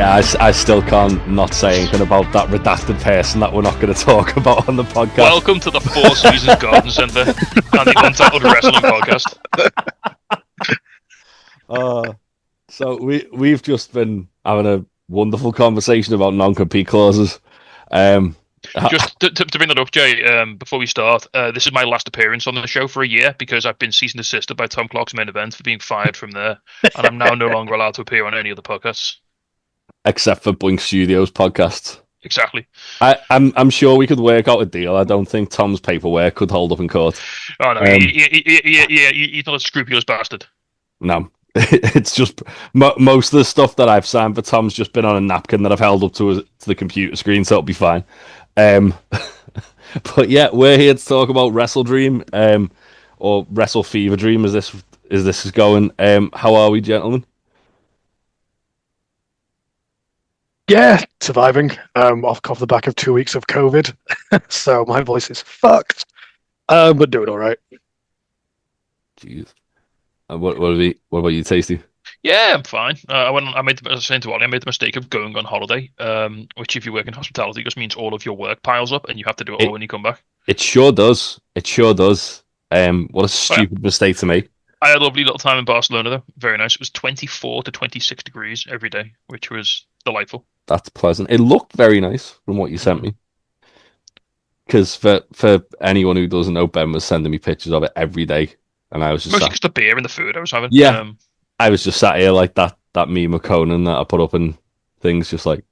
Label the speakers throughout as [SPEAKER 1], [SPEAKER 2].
[SPEAKER 1] Yeah, I still can't not say anything about that redacted person that we're not going to talk about on the podcast.
[SPEAKER 2] Welcome to the Four Seasons Garden Centre and the Untitled Wrestling Podcast.
[SPEAKER 1] So we've just been having a wonderful conversation about non-compete clauses.
[SPEAKER 2] Just to bring that up, Jay, before we start, this is my last appearance on the show for a year because I've been cease and desisted by Tom Clark's Main Event for being fired from there, and I'm now no longer allowed to appear on any of the podcasts.
[SPEAKER 1] Except for Blink Studios podcasts.
[SPEAKER 2] Exactly.
[SPEAKER 1] I'm sure we could work out a deal. I don't think Tom's paperwork could hold up in court.
[SPEAKER 2] Oh no, he's not a scrupulous bastard.
[SPEAKER 1] No. It's just most of the stuff that I've signed for Tom's just been on a napkin that I've held up to the computer screen, so it'll be fine. But yeah, we're here to talk about Wrestledream, or Wrestle Fever Dream, as this is going. How are we, gentlemen?
[SPEAKER 3] Yeah, surviving. Off the back of 2 weeks of COVID, so my voice is fucked. But doing all right.
[SPEAKER 1] Jeez. What about you, Tasty?
[SPEAKER 2] Yeah, I'm fine. I made the mistake of going on holiday, which if you work in hospitality just means all of your work piles up and you have to do it all when you come back.
[SPEAKER 1] It sure does. What a stupid mistake to make.
[SPEAKER 2] I had a lovely little time in Barcelona, though. Very nice. It was 24 to 26 degrees every day, which was delightful.
[SPEAKER 1] That's pleasant. It looked very nice from what you sent me. Because for anyone who doesn't know, Ben was sending me pictures of it every day. And I was just...
[SPEAKER 2] Mostly because the beer and the food I was having.
[SPEAKER 1] Yeah. I was just sat here like that meme of Conan that I put up and things just like...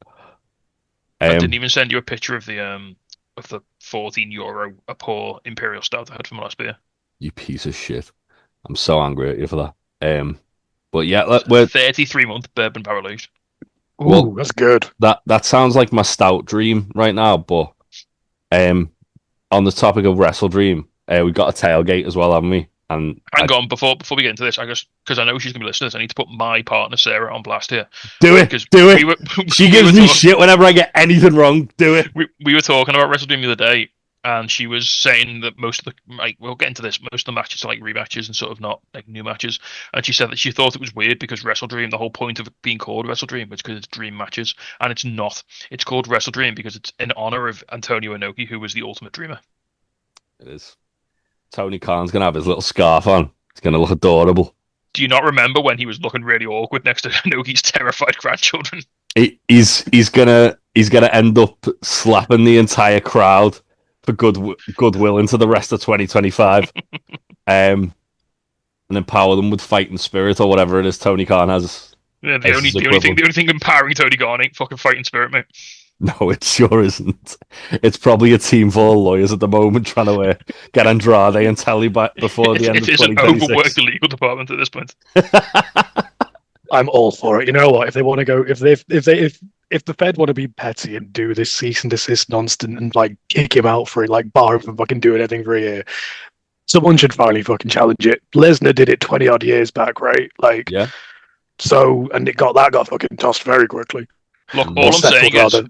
[SPEAKER 2] I didn't even send you a picture of the €14 a pour Imperial Stout I had from last beer.
[SPEAKER 1] You piece of shit. I'm so angry at you for that. But yeah, we're
[SPEAKER 2] 33-month bourbon barrel aged.
[SPEAKER 3] Ooh, well, that's good.
[SPEAKER 1] That sounds like my stout dream right now. But on the topic of Wrestledream, we've got a tailgate as well, haven't we? And
[SPEAKER 2] hang on, before we get into this, because I know she's gonna be listening to this, I need to put my partner Sarah on blast here.
[SPEAKER 1] Do it. She gives me shit whenever I get anything wrong. Do it.
[SPEAKER 2] We were talking about Wrestledream the other day. And she was saying that most of we'll get into this, most of the matches are like rematches and sort of not like new matches. And she said that she thought it was weird because Wrestledream, the whole point of it being called Wrestledream was because it's dream matches. And it's not. It's called Wrestledream because it's in honor of Antonio Inoki, who was the ultimate dreamer.
[SPEAKER 1] It is. Tony Khan's going to have his little scarf on. It's going to look adorable.
[SPEAKER 2] Do you not remember when he was looking really awkward next to Inoki's terrified grandchildren?
[SPEAKER 1] He's gonna end up slapping the entire crowd for goodwill into the rest of 2025, and empower them with fighting spirit or whatever it is Tony Khan has.
[SPEAKER 2] Yeah, the only thing empowering Tony Khan ain't fucking fighting spirit, mate.
[SPEAKER 1] No, it sure isn't. It's probably a team full of lawyers at the moment trying to get Andrade and Telly back before the end of 2026. It is an
[SPEAKER 2] overworked legal department at this point.
[SPEAKER 3] I'm all for it. You know what? If they want to go, if the Fed want to be petty and do this cease and desist nonsense and like kick him out for it, like bar him from fucking doing anything for a year, someone should finally fucking challenge it. Lesnar did it 20 odd years back, right? Like,
[SPEAKER 1] yeah.
[SPEAKER 3] So, and it got fucking tossed very quickly.
[SPEAKER 2] Look, all I'm saying is,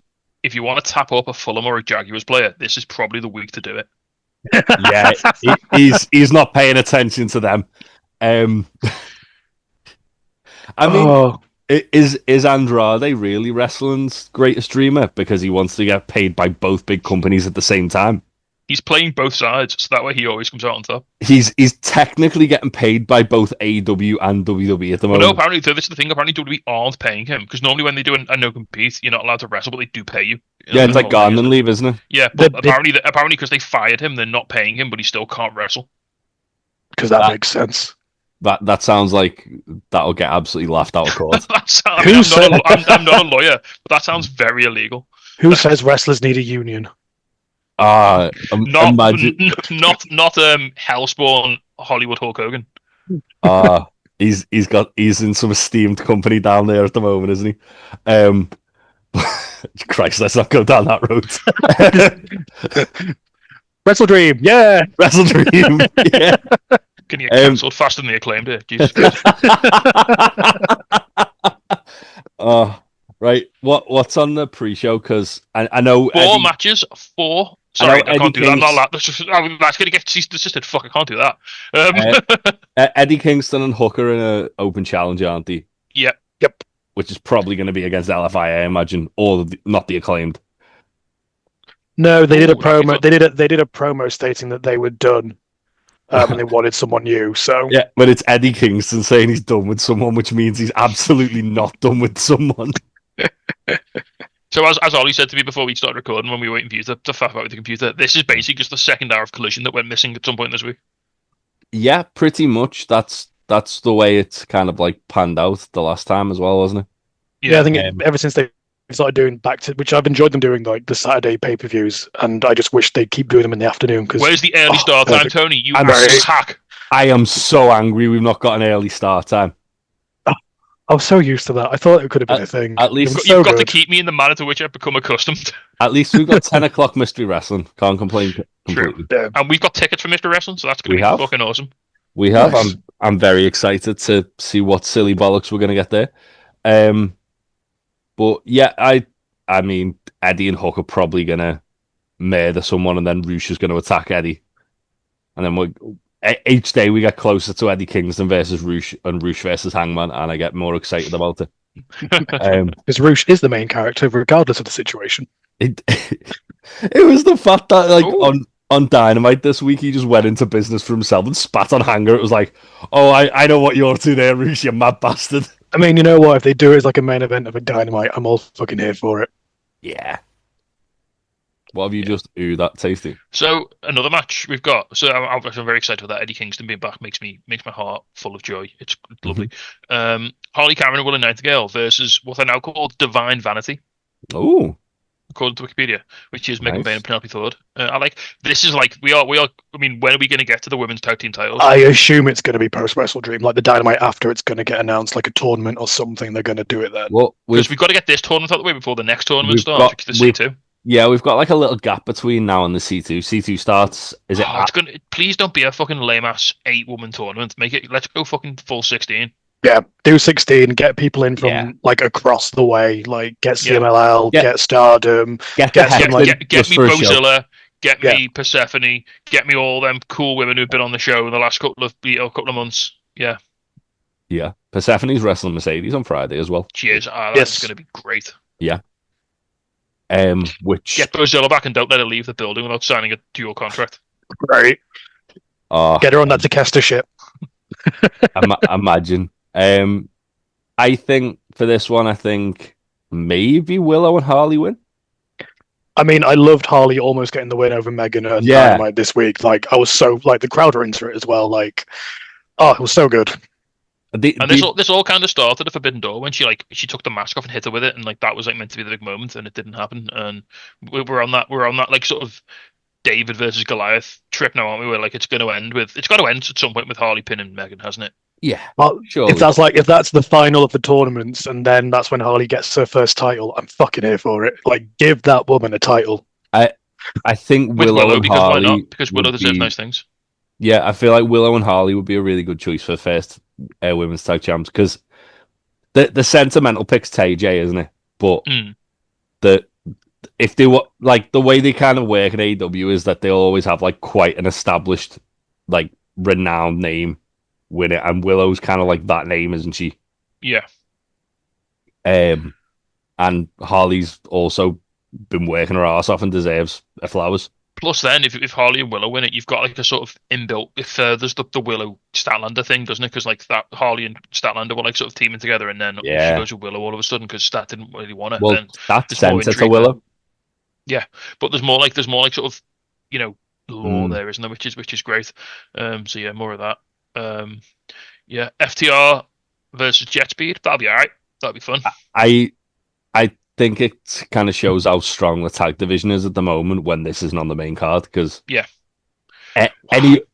[SPEAKER 2] if you want to tap up a Fulham or a Jaguars player, this is probably the week to do it.
[SPEAKER 1] Yeah, he's not paying attention to them. I mean, is Andrade really wrestling's greatest dreamer because he wants to get paid by both big companies at the same time?
[SPEAKER 2] He's playing both sides, so that way he always comes out on top.
[SPEAKER 1] He's technically getting paid by both AEW and WWE at the moment.
[SPEAKER 2] No, apparently, this is the thing. Apparently, WWE aren't paying him because normally when they do a no compete, you're not allowed to wrestle, but they do pay you.
[SPEAKER 1] Yeah, it's like gardening leave, isn't it?
[SPEAKER 2] Yeah, but apparently, because they fired him, they're not paying him, but he still can't wrestle.
[SPEAKER 3] Because that makes sense.
[SPEAKER 1] That sounds like that'll get absolutely laughed out of court.
[SPEAKER 2] I'm not a lawyer, but that sounds very illegal.
[SPEAKER 3] Who says wrestlers need a union?
[SPEAKER 2] Not Hellspawn Hollywood Hulk Hogan.
[SPEAKER 1] He's in some esteemed company down there at the moment, isn't he? Christ, let's not go down that road.
[SPEAKER 3] Wrestledream, yeah.
[SPEAKER 1] Wrestledream, yeah.
[SPEAKER 2] Can you get cancelled faster than the Acclaimed here? Jesus Christ.
[SPEAKER 1] Right. What's on the pre-show? Because I know
[SPEAKER 2] four matches. Sorry, I can't do that. I'm not allowed. That's going to get cease and desisted. Fuck, I can't do that.
[SPEAKER 1] Eddie Kingston and Hooker in an open challenge, aren't they?
[SPEAKER 2] Yep.
[SPEAKER 1] which is probably going to be against LFI, I imagine, or not the Acclaimed.
[SPEAKER 3] No, they did a
[SPEAKER 2] Ooh, that'd be
[SPEAKER 3] promo.
[SPEAKER 2] fun.
[SPEAKER 3] They did a promo stating that they were done, and they wanted someone new. So
[SPEAKER 1] Yeah, but it's Eddie Kingston saying he's done with someone, which means he's absolutely not done with someone.
[SPEAKER 2] So as Ollie said to me before we started recording, when we were waiting for you to faff out with the computer, this is basically just the second hour of Collision that went missing at some point this week.
[SPEAKER 1] Yeah, pretty much. That's the way it's kind of like panned out the last time as well, wasn't it?
[SPEAKER 3] yeah, I think
[SPEAKER 1] Um,
[SPEAKER 3] ever since they started doing back to, which I've enjoyed them doing, like the Saturday pay-per-views, and I just wish they keep doing them in the afternoon. Because
[SPEAKER 2] Where's the early start time, Tony? You
[SPEAKER 1] I'm
[SPEAKER 2] ass hack.
[SPEAKER 1] I am so angry we've not got an early start time.
[SPEAKER 3] I was so used to that. I thought it could have been a thing.
[SPEAKER 1] At least
[SPEAKER 3] It was
[SPEAKER 2] You've
[SPEAKER 3] so
[SPEAKER 2] got to
[SPEAKER 3] good.
[SPEAKER 2] keep me in the manner to which I've become accustomed.
[SPEAKER 1] At least we've got 10 o'clock mystery wrestling. Can't complain completely.
[SPEAKER 3] Yeah.
[SPEAKER 2] And we've got tickets for Mr. Wrestling, so that's going
[SPEAKER 1] We
[SPEAKER 2] to be
[SPEAKER 1] have.
[SPEAKER 2] fucking awesome.
[SPEAKER 1] We have.
[SPEAKER 3] Nice.
[SPEAKER 1] I'm very excited to see what silly bollocks we're going to get there. But yeah, I mean, Eddie and Hook are probably going to murder someone, and then Roosh is going to attack Eddie. And then each day we get closer to Eddie Kingston versus Roosh and Roosh versus Hangman, and I get more excited about it.
[SPEAKER 3] Because Roosh is the main character, regardless of the situation.
[SPEAKER 1] It, it was the fact that like
[SPEAKER 2] Ooh.
[SPEAKER 1] on Dynamite this week he just went into business for himself and spat on Hanger. It was like, oh, I know what you're to there, Roosh, you mad bastard.
[SPEAKER 3] I mean, you know what? If they do it as like a main event of a Dynamite, I'm all fucking here for it.
[SPEAKER 1] Yeah. What have you just that tasty?
[SPEAKER 2] So another match we've got. So I'm very excited with that. Eddie Kingston being back makes my heart full of joy. It's lovely. Harley Cameron and Willow Nightingale versus what are now called Divine Vanity,
[SPEAKER 1] Oh,
[SPEAKER 2] according to Wikipedia, which is Megan
[SPEAKER 1] nice.
[SPEAKER 2] Bayne and Penelope Ford. I like this is like we are. I mean, when are we going to get to the women's tag team titles?
[SPEAKER 3] I assume it's going to be post Wrestledream, like the Dynamite after it's going to get announced, like a tournament or something. They're going to do it then.
[SPEAKER 1] Well,
[SPEAKER 2] Because we've got to get this tournament out of the way before the next tournament
[SPEAKER 1] we've
[SPEAKER 2] starts,
[SPEAKER 1] got-
[SPEAKER 2] which is the C2.
[SPEAKER 1] yeah, we've got like a little gap between now and the C2. C2 starts. Is it?
[SPEAKER 2] It's gonna. Please don't be a fucking lame ass 8-woman tournament. Make it. Let's go fucking full 16.
[SPEAKER 3] Yeah, do 16, get people in from
[SPEAKER 1] Yeah.
[SPEAKER 3] like across the way, like get
[SPEAKER 2] Yeah.
[SPEAKER 3] CMLL,
[SPEAKER 1] Yeah.
[SPEAKER 3] get Stardom.
[SPEAKER 1] Get
[SPEAKER 3] Get
[SPEAKER 1] the
[SPEAKER 3] some,
[SPEAKER 1] Hexen
[SPEAKER 3] like,
[SPEAKER 2] Get
[SPEAKER 1] just
[SPEAKER 2] me
[SPEAKER 1] for a show.
[SPEAKER 2] Bozilla. Get me Persephone. Get me all them cool women who've been on the show in the last couple of months. Yeah,
[SPEAKER 1] Yeah, Persephone's wrestling Mercedes on Friday as well.
[SPEAKER 2] she is. That's
[SPEAKER 3] Yes.
[SPEAKER 2] going to be great.
[SPEAKER 1] Which
[SPEAKER 2] Get Bozilla back and don't let her leave the building without signing a dual contract.
[SPEAKER 3] Right.
[SPEAKER 1] uh,
[SPEAKER 3] Get her on that Takesta ship.
[SPEAKER 1] imagine. I think for this one, I think maybe Willow and Harley win.
[SPEAKER 3] I mean, I loved Harley almost getting the win over Megan at
[SPEAKER 1] Yeah.
[SPEAKER 3] Dynamite this week. Like, I was so, like, the crowd were into it as well. Like, oh, it was so good.
[SPEAKER 2] And this all kind of started at Forbidden Door when she took the mask off and hit her with it, and like that was like meant to be the big moment, and it didn't happen. And we're on that like sort of David versus Goliath trip now, aren't we? Where like it's going to end at some point with Harley pinning Megan, hasn't it?
[SPEAKER 1] Yeah,
[SPEAKER 3] Well,
[SPEAKER 1] surely.
[SPEAKER 3] if that's the final of the tournaments, and then that's when Harley gets her first title, I'm fucking here for it. Like, give that woman a title.
[SPEAKER 1] I think
[SPEAKER 2] With
[SPEAKER 1] Willow and
[SPEAKER 2] because why
[SPEAKER 1] Harley
[SPEAKER 2] not? Because Willow
[SPEAKER 1] would
[SPEAKER 2] deserves
[SPEAKER 1] be-
[SPEAKER 2] nice things.
[SPEAKER 1] Yeah, I feel like Willow and Harley would be a really good choice for first women's tag champs because the sentimental pick's TJ, isn't it? But
[SPEAKER 2] Mm.
[SPEAKER 1] if they were like the way they kind of work in AEW is that they'll always have like quite an established, like renowned name with it, and Willow's kind of like that name, isn't she?
[SPEAKER 2] Yeah.
[SPEAKER 1] And Harley's also been working her ass off and deserves a flowers.
[SPEAKER 2] Plus, then if Harley and Willow win it, you've got like a sort of inbuilt. It furthers the Willow Statlander thing, doesn't it? Because like that Harley and Statlander were like sort of teaming together, and then
[SPEAKER 1] Yeah.
[SPEAKER 2] she goes with Willow all of a sudden because Stat didn't really want it.
[SPEAKER 1] Well,
[SPEAKER 2] Then
[SPEAKER 1] that's
[SPEAKER 2] there's more
[SPEAKER 1] sent to
[SPEAKER 2] intrigue
[SPEAKER 1] Willow.
[SPEAKER 2] but there's more like sort of lore
[SPEAKER 1] Mm.
[SPEAKER 2] there, isn't there? Which is great. So yeah, more of that. Yeah, FTR versus Jet Speed. That'll be all right. That'll be fun.
[SPEAKER 1] I think it kind of shows how strong the tag division is at the moment when this isn't on the main card because
[SPEAKER 2] Yeah.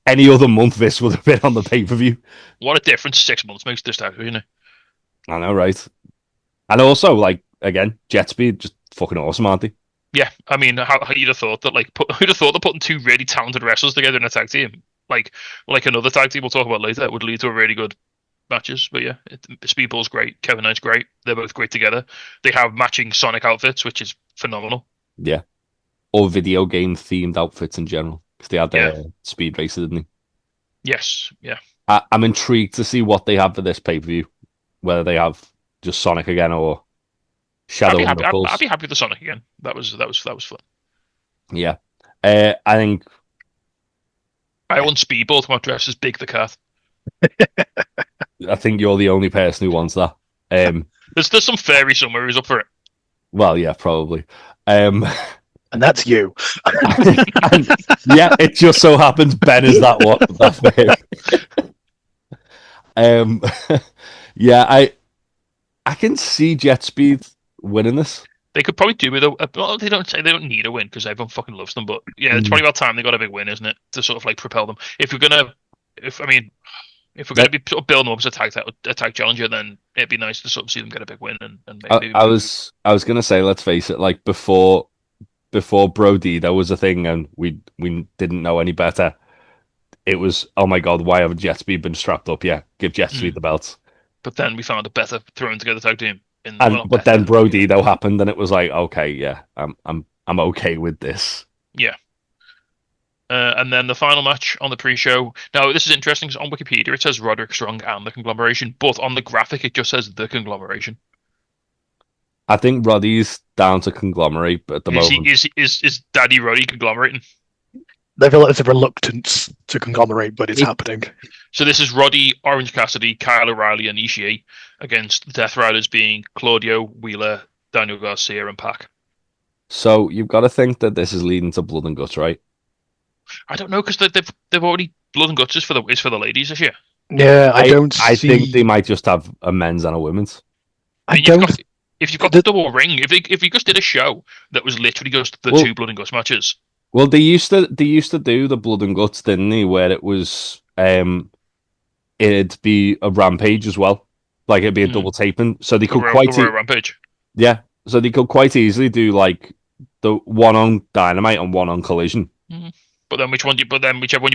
[SPEAKER 1] any other month this would have been on the pay-per-view.
[SPEAKER 2] What a difference 6 months makes this tag division.
[SPEAKER 1] I know, right? And also, like again, Jet Speed just fucking awesome, aren't they?
[SPEAKER 2] Yeah, I mean, how you'd have thought that who'd have thought that putting two really talented wrestlers together in a tag team, like another tag team we'll talk about later, would lead to a really good matches. But yeah, Speedball's great, Kevin Knight's great. They're both great together. They have matching Sonic outfits, which is phenomenal.
[SPEAKER 1] Yeah. Or video game themed outfits in general because they had
[SPEAKER 2] Yeah.
[SPEAKER 1] Speed Racer, didn't they?
[SPEAKER 2] Yes, yeah.
[SPEAKER 1] I'm intrigued to see what they have for this pay-per-view. Whether they have just Sonic again or
[SPEAKER 2] I'd
[SPEAKER 1] Shadow
[SPEAKER 2] be
[SPEAKER 1] and
[SPEAKER 2] happy. I'd
[SPEAKER 1] Knuckles.
[SPEAKER 2] be happy with the Sonic again. That was fun.
[SPEAKER 1] Yeah. I think
[SPEAKER 2] I want Speedball to come out dressed as Big the Cat.
[SPEAKER 1] you're the only person who wants that.
[SPEAKER 2] There's some fairy somewhere who's up for it.
[SPEAKER 1] Well, yeah, probably. Um,
[SPEAKER 3] And that's you.
[SPEAKER 1] and yeah, it just so happens Ben is that fairy. Um, yeah, I can see Jet Speed winning this.
[SPEAKER 2] They could probably do with a. Well, they don't need a win because everyone fucking loves them. But yeah, it's probably about time they got a big win, isn't it? To sort of like propel them. If we're gonna be sort of building them up as a tag challenger, then it'd be nice to sort of see them get a big win and maybe.
[SPEAKER 1] I was gonna say, let's face it, like before Brody, there was a thing, and we didn't know any better. It was, oh my god, why haven't Jet Speed been strapped up yet? Give Jet Speed the belts.
[SPEAKER 2] But then we found a better thrown together tag team.
[SPEAKER 1] But then Brody though happened, and it was like, okay, yeah, I'm okay with this.
[SPEAKER 2] Yeah. And then the final match on the pre-show. Now, this is interesting because on Wikipedia it says Roderick Strong and the Conglomeration, but on the graphic it just says the Conglomeration.
[SPEAKER 1] I think Roddy's down to conglomerate, but at the moment,
[SPEAKER 2] Is Daddy Roddy conglomerating?
[SPEAKER 3] They feel like there's a reluctance to conglomerate, but it's happening.
[SPEAKER 2] So this is Roddy, Orange Cassidy, Kyle O'Reilly, and Ishii against the Death Riders being Claudio, Wheeler, Daniel Garcia, and Pac.
[SPEAKER 1] So you've got to think that this is leading to Blood and Guts, right?
[SPEAKER 2] I don't know because they've already Blood and Guts is for the ladies this year.
[SPEAKER 3] Yeah,
[SPEAKER 1] I think they might just have a men's and a women's.
[SPEAKER 2] If you've got the double ring, if you just did a show that was literally just the two Blood and Guts matches.
[SPEAKER 1] Well, they used to do the Blood and Guts, didn't they? Where it was it'd be a Rampage as well, like it'd be a double taping. So they could
[SPEAKER 2] Rampage.
[SPEAKER 1] Yeah, so they could quite easily do like the one on Dynamite and one on Collision.
[SPEAKER 2] Mm-hmm. But then whichever one you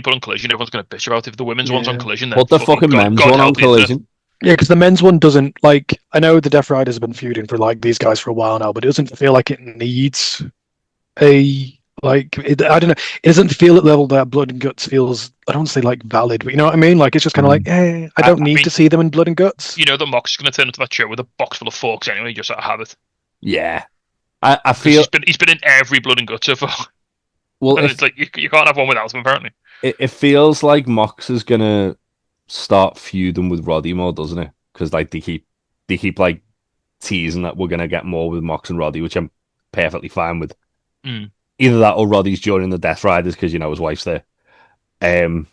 [SPEAKER 2] put on Collision, everyone's going to bitch about. If the women's one's on Collision, then
[SPEAKER 1] put the fucking men's
[SPEAKER 2] God
[SPEAKER 1] one on Collision.
[SPEAKER 3] Yeah, because the men's one doesn't like. I know the Death Riders have been feuding for like these guys for a while now, but it doesn't feel like it needs a like. I don't know. It doesn't feel at the level that Blood and Guts feels. I don't want to say like valid, but you know what I mean. Like it's just kind of like, hey, I don't need to see them in Blood and Guts.
[SPEAKER 2] You know, the Mox is going to turn into that show with a box full of forks anyway, just out of habit.
[SPEAKER 1] Yeah, I feel
[SPEAKER 2] he's been in every Blood and Guts so far.
[SPEAKER 1] Well,
[SPEAKER 2] it's like you can't have one without him. Apparently,
[SPEAKER 1] it feels like Mox is gonna start feuding with Roddy more, doesn't it? Because like they keep like teasing that we're gonna get more with Mox and Roddy, which I'm perfectly fine with. Either that or Roddy's joining the Death Riders because his wife's there. And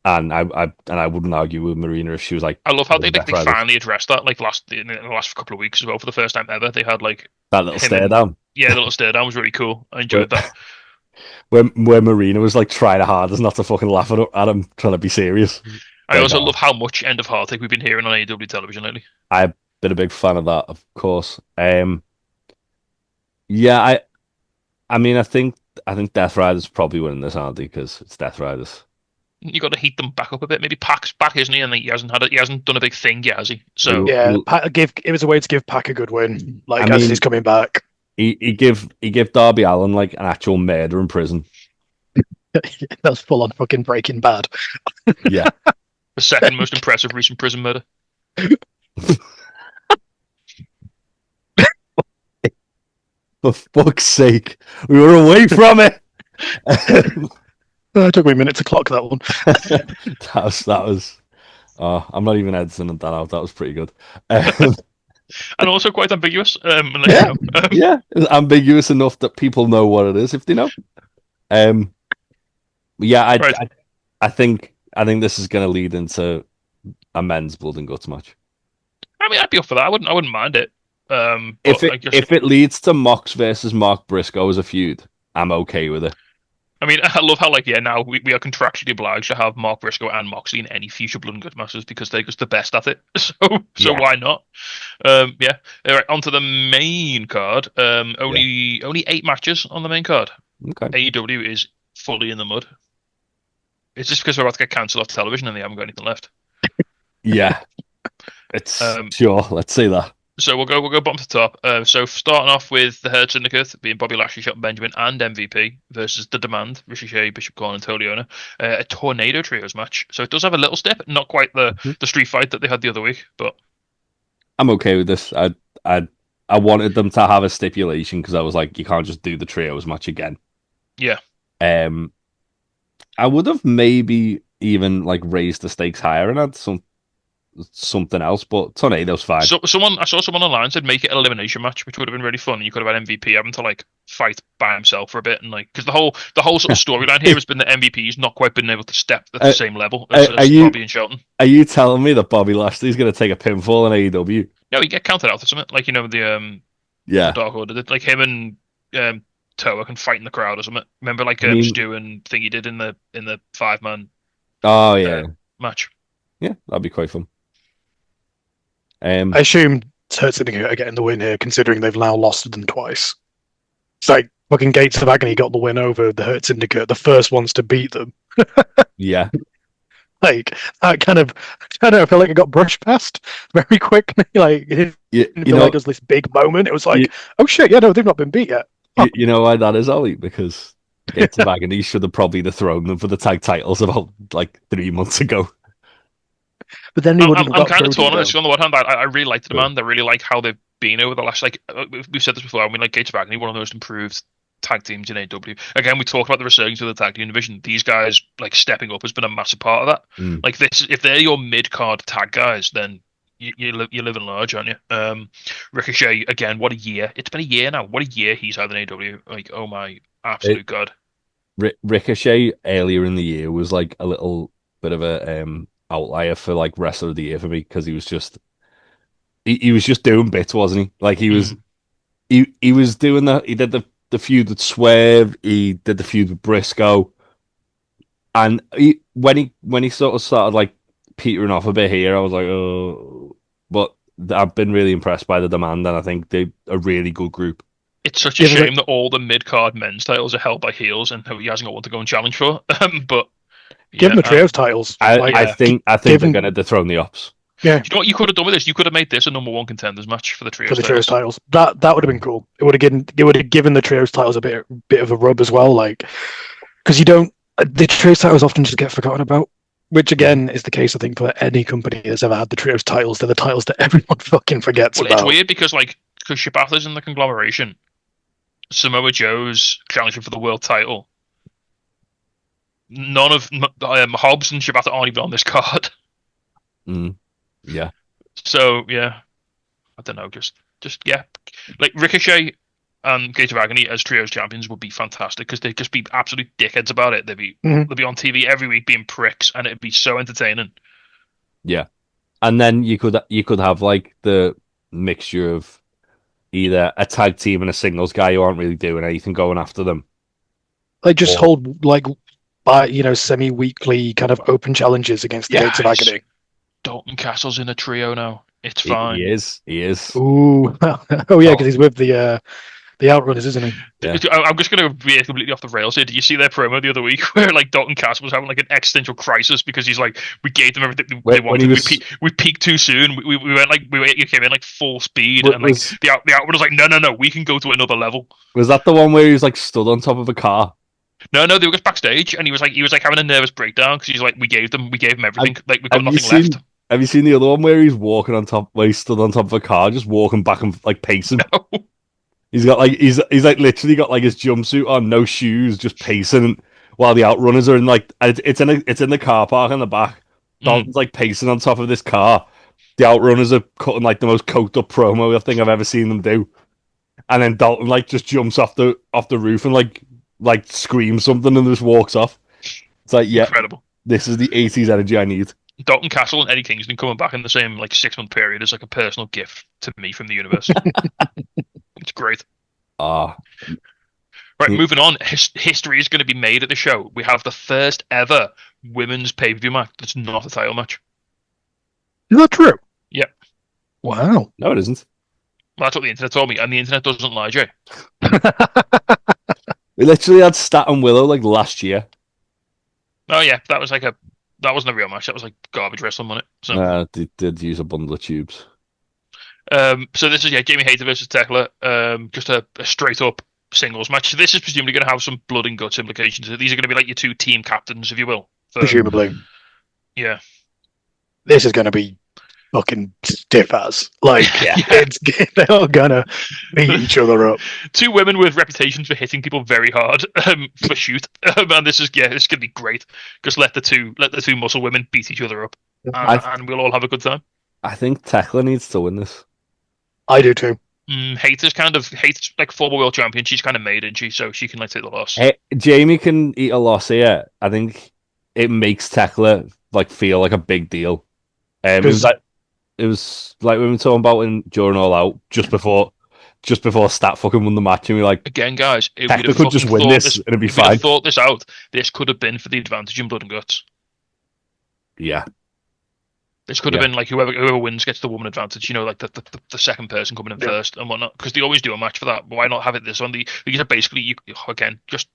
[SPEAKER 1] I wouldn't argue with Marina if she was like.
[SPEAKER 2] I love how they finally addressed that like in the last couple of weeks as well. For the first time ever, they had like
[SPEAKER 1] that little stare down.
[SPEAKER 2] Yeah, the little stare down was really cool. I enjoyed that.
[SPEAKER 1] Where Marina was like trying her hardest not to fucking laugh at him, trying to be serious.
[SPEAKER 2] I also love how much End of Heartache we've been hearing on AEW television lately.
[SPEAKER 1] I've been a big fan of that, of course. Yeah, I mean, I think Death Riders probably winning this, aren't they? Because it's Death Riders.
[SPEAKER 2] You got to heat them back up a bit. Maybe Pac's back, isn't he? And he hasn't done a big thing yet, has he? So
[SPEAKER 3] yeah, it was a way to give Pac a good win. Like as he's coming back.
[SPEAKER 1] He give Darby Allin like an actual murder in prison.
[SPEAKER 3] That's full on fucking Breaking Bad.
[SPEAKER 1] Yeah.
[SPEAKER 2] The second most impressive recent prison murder.
[SPEAKER 1] For fuck's sake, we were away from it.
[SPEAKER 3] It took me a minute to clock that one.
[SPEAKER 1] that was. I'm not even editing that out. That was pretty good.
[SPEAKER 2] And also quite ambiguous.
[SPEAKER 1] Yeah, it's ambiguous enough that people know what it is if they know. I think this is going to lead into a men's Blood and Guts match.
[SPEAKER 2] I mean, I'd be up for that. I wouldn't mind it.
[SPEAKER 1] If it leads to Mox versus Mark Briscoe as a feud, I'm okay with it.
[SPEAKER 2] I mean, I love how now we are contractually obliged to have Mark Briscoe and Moxley in any future Blood and Guts matches because they're just the best at it. So why not? All right, onto the main card. Only 8 matches on the main card.
[SPEAKER 1] Okay.
[SPEAKER 2] AEW is fully in the mud. It's just because we're about to get cancelled off television and they haven't got anything left.
[SPEAKER 1] Yeah. It's sure. Let's say that.
[SPEAKER 2] So we'll go bottom to top. So starting off with the Herd Syndicate being Bobby Lashley, Shelton Benjamin, and MVP versus The Demand, Ricochet, Bishop Corn, and Toliona. A Tornado Trios match. So it does have a little step, not quite the street fight that they had the other week, but
[SPEAKER 1] I'm okay with this. I I wanted them to have a stipulation because I was like, you can't just do the trios match again.
[SPEAKER 2] Yeah.
[SPEAKER 1] Um, I would have maybe even like raised the stakes higher and had something else, but Tornado's fine.
[SPEAKER 2] So I saw someone online said make it an elimination match, which would have been really fun. You could have had MVP having to like fight by himself for a bit, and like because the whole sort of storyline here has been that MVP's not quite been able to step at the same level as,
[SPEAKER 1] Are
[SPEAKER 2] as
[SPEAKER 1] you
[SPEAKER 2] Bobby and Shelton.
[SPEAKER 1] are you telling me that Bobby Lashley's going to take a pinfall in AEW?
[SPEAKER 2] No, he get counted out or something. Like the
[SPEAKER 1] Yeah,
[SPEAKER 2] Dark Order did. Like him and Toa can fight in the crowd or something. Remember like
[SPEAKER 1] I mean,
[SPEAKER 2] Stu and thing he did in the 5-man
[SPEAKER 1] oh yeah,
[SPEAKER 2] match.
[SPEAKER 1] yeah, that'd be quite fun.
[SPEAKER 3] I assume Hurt Syndicate are getting the win here, considering they've now lost to them twice. It's like fucking Gates of Agony got the win over the Hurt Syndicate, the first ones to beat them.
[SPEAKER 1] Yeah,
[SPEAKER 3] Like that kind of, I don't know, I feel like it got brushed past very quickly. Like it
[SPEAKER 1] you,
[SPEAKER 3] didn't
[SPEAKER 1] you
[SPEAKER 3] feel
[SPEAKER 1] know,
[SPEAKER 3] like it was this big moment. It was like,
[SPEAKER 1] you,
[SPEAKER 3] oh shit, yeah, no, they've not been beat yet.
[SPEAKER 1] you know why that is, Ollie? Because Gates of Agony should have probably dethroned them for the tag titles about like 3 months ago.
[SPEAKER 3] But then he wouldn't have
[SPEAKER 2] I'm
[SPEAKER 3] got
[SPEAKER 2] kind of
[SPEAKER 3] Brody,
[SPEAKER 2] torn on this.
[SPEAKER 3] though.
[SPEAKER 2] On the one hand, I really liked the man. I really like how they've been over the last like we've said this before. I mean, like Gates of Agony, one of the most improved tag teams in AEW. Again, we talked about the resurgence of the tag team division. These guys like stepping up has been a massive part of that.
[SPEAKER 1] Mm.
[SPEAKER 2] Like this, if they're your mid card tag guys, then you're living large, aren't you? Ricochet again. What a year! It's been a year now. What a year he's had in AEW. Like, oh my absolute god.
[SPEAKER 1] Ricochet earlier in the year was like a little bit of a outlier for like wrestler of the year for me because he was just doing bits, wasn't he? Like he was doing he did the feud with Swerve, he did the feud with Briscoe, and when he sort of started like petering off a bit here, I was like, oh, but I've been really impressed by the demand, and I think they're a really good group.
[SPEAKER 2] It's such a
[SPEAKER 3] Yeah,
[SPEAKER 2] shame that all the mid card men's titles are held by heels, and he hasn't got one to go and challenge for. But
[SPEAKER 3] Give
[SPEAKER 2] yeah,
[SPEAKER 3] them the trios titles. Like,
[SPEAKER 1] I
[SPEAKER 2] yeah.
[SPEAKER 1] think
[SPEAKER 3] give
[SPEAKER 1] they're
[SPEAKER 3] him-
[SPEAKER 1] going to dethrone the Ops.
[SPEAKER 3] yeah,
[SPEAKER 2] You know what you could have done with this? You could have made this a number one contenders match for the
[SPEAKER 3] for
[SPEAKER 2] trios
[SPEAKER 3] the trios
[SPEAKER 2] titles.
[SPEAKER 3] titles. That would have been cool. It would have given the trios titles a bit of a rub as well. Like because you don't the trios titles often just get forgotten about. Which again is the case, I think, for any company that's ever had the trios titles. They're the titles that everyone fucking forgets
[SPEAKER 2] Well,
[SPEAKER 3] about.
[SPEAKER 2] it's weird because Shibata's in the conglomeration. Samoa Joe's challenging for the world title. None of Hobbs and Shibata aren't even on this card.
[SPEAKER 1] Mm. Yeah.
[SPEAKER 2] So yeah, I don't know. Just yeah, like Ricochet and Gate of Agony as trios champions would be fantastic because they'd just be absolute dickheads about it. They'd be on TV every week being pricks, and it'd be so entertaining.
[SPEAKER 1] Yeah. And then you could have like the mixture of either a tag team and a singles guy who aren't really doing anything going after them.
[SPEAKER 3] Like just
[SPEAKER 1] Or-
[SPEAKER 3] hold like by semi-weekly kind of open challenges against the
[SPEAKER 2] Yeah,
[SPEAKER 3] Gates of Agony.
[SPEAKER 2] Dalton Castle's in a trio now. It's fine.
[SPEAKER 1] He is.
[SPEAKER 3] Ooh, oh yeah, because he's with the Outrunners, isn't he?
[SPEAKER 1] Yeah.
[SPEAKER 2] I'm just going to be completely off the rails here. Did you see their promo the other week where like Dalton Castle was having like an existential crisis because he's like, we gave them everything they
[SPEAKER 1] When
[SPEAKER 2] wanted.
[SPEAKER 1] he was-
[SPEAKER 2] We peaked too soon. We went like you came in like full speed,
[SPEAKER 1] What
[SPEAKER 2] and like
[SPEAKER 1] was-
[SPEAKER 2] the Outrunners was like, no, we can go to another level.
[SPEAKER 1] Was that the one where he was like stood on top of a car?
[SPEAKER 2] No, they were just backstage, and he was like having a nervous breakdown because he's like, we gave them everything. Like we've got
[SPEAKER 1] Have you
[SPEAKER 2] nothing left.
[SPEAKER 1] Have you seen the other one where he's walking on top, where he stood on top of a car, just walking back and like pacing?
[SPEAKER 2] No.
[SPEAKER 1] He's got like he's like literally got like his jumpsuit on, no shoes, just pacing while the Outrunners are in like it's in the car park in the back. Dalton's like pacing on top of this car. The Outrunners are cutting like the most coked up promo I think I've ever seen them do. And then Dalton like just jumps off the roof and like screams something and just walks off. It's like, yeah,
[SPEAKER 2] Incredible.
[SPEAKER 1] this is the 80s energy I need.
[SPEAKER 2] Dalton Castle and Eddie Kingston coming back in the same like 6-month period is like a personal gift to me from the universe. It's great.
[SPEAKER 1] Ah,
[SPEAKER 2] Right,
[SPEAKER 1] Yeah.
[SPEAKER 2] moving on. History is going to be made at the show. We have the first ever women's pay-per-view match that's not a title match.
[SPEAKER 3] Is that true?
[SPEAKER 2] Yep.
[SPEAKER 3] Wow.
[SPEAKER 1] no, it isn't.
[SPEAKER 2] Well, that's what the internet told me, and the internet doesn't lie, Jay.
[SPEAKER 1] We literally had Stat and Willow like last year.
[SPEAKER 2] Oh yeah, that wasn't a real match. That was like garbage wrestling on it. So,
[SPEAKER 1] They did use a bundle of tubes.
[SPEAKER 2] so this is Jamie Hayter versus Tekla. Just a straight up singles match. So this is presumably going to have some blood and guts implications. These are going to be like your two team captains, if you will.
[SPEAKER 3] Presumably.
[SPEAKER 2] Yeah.
[SPEAKER 3] This is going to be fucking stiff as. Like,
[SPEAKER 2] Yeah.
[SPEAKER 3] they're all gonna beat each other up.
[SPEAKER 2] Two women with reputations for hitting people very hard for shoot, and this is gonna be great. Just let the two muscle women beat each other up, and we'll all have a good time.
[SPEAKER 1] I think Tekla needs to win this.
[SPEAKER 3] I do too.
[SPEAKER 2] Hayter's like former world champion. She's kind of made, isn't she? So she can like take the loss.
[SPEAKER 1] Hey, Jamie can eat a loss here. I think it makes Tekla like feel like a big deal. It was like we were talking about during All Out just before Stat fucking won the match, and we were like,
[SPEAKER 2] again, guys, if
[SPEAKER 1] Tekla could just win this and it'd be fine.
[SPEAKER 2] If thought this out, this could have been for the advantage in Blood and Guts.
[SPEAKER 1] Yeah.
[SPEAKER 2] This could have been like whoever wins gets the woman advantage, like the second person coming in first and whatnot, because they always do a match for that. Why not have it this on because basically just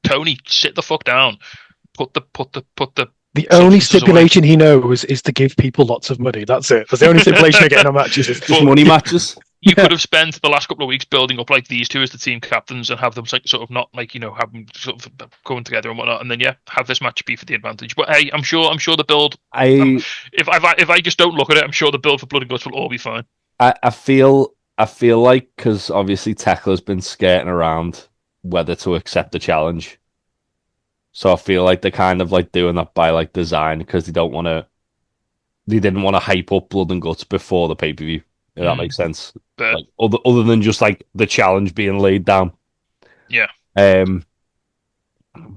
[SPEAKER 2] Tony, sit the fuck down. Put the
[SPEAKER 3] only stipulation he knows is to give people lots of money. That's it. That's the only stipulation they're getting on matches. Is
[SPEAKER 1] just money matches.
[SPEAKER 2] You could have spent the last couple of weeks building up like these two as the team captains and have them sort of not have them sort of going together and whatnot, and then have this match be for the advantage. But hey, I'm sure the build. If I just don't look at it, I'm sure the build for Blood and Guts will all be fine.
[SPEAKER 1] I feel like, because obviously Tekla's been skirting around whether to accept the challenge, so I feel like they're kind of like doing that by like design, because they didn't want to hype up Blood and Guts before the pay-per-view. If that makes sense. Like, other than just like the challenge being laid down.
[SPEAKER 2] Yeah.
[SPEAKER 1] But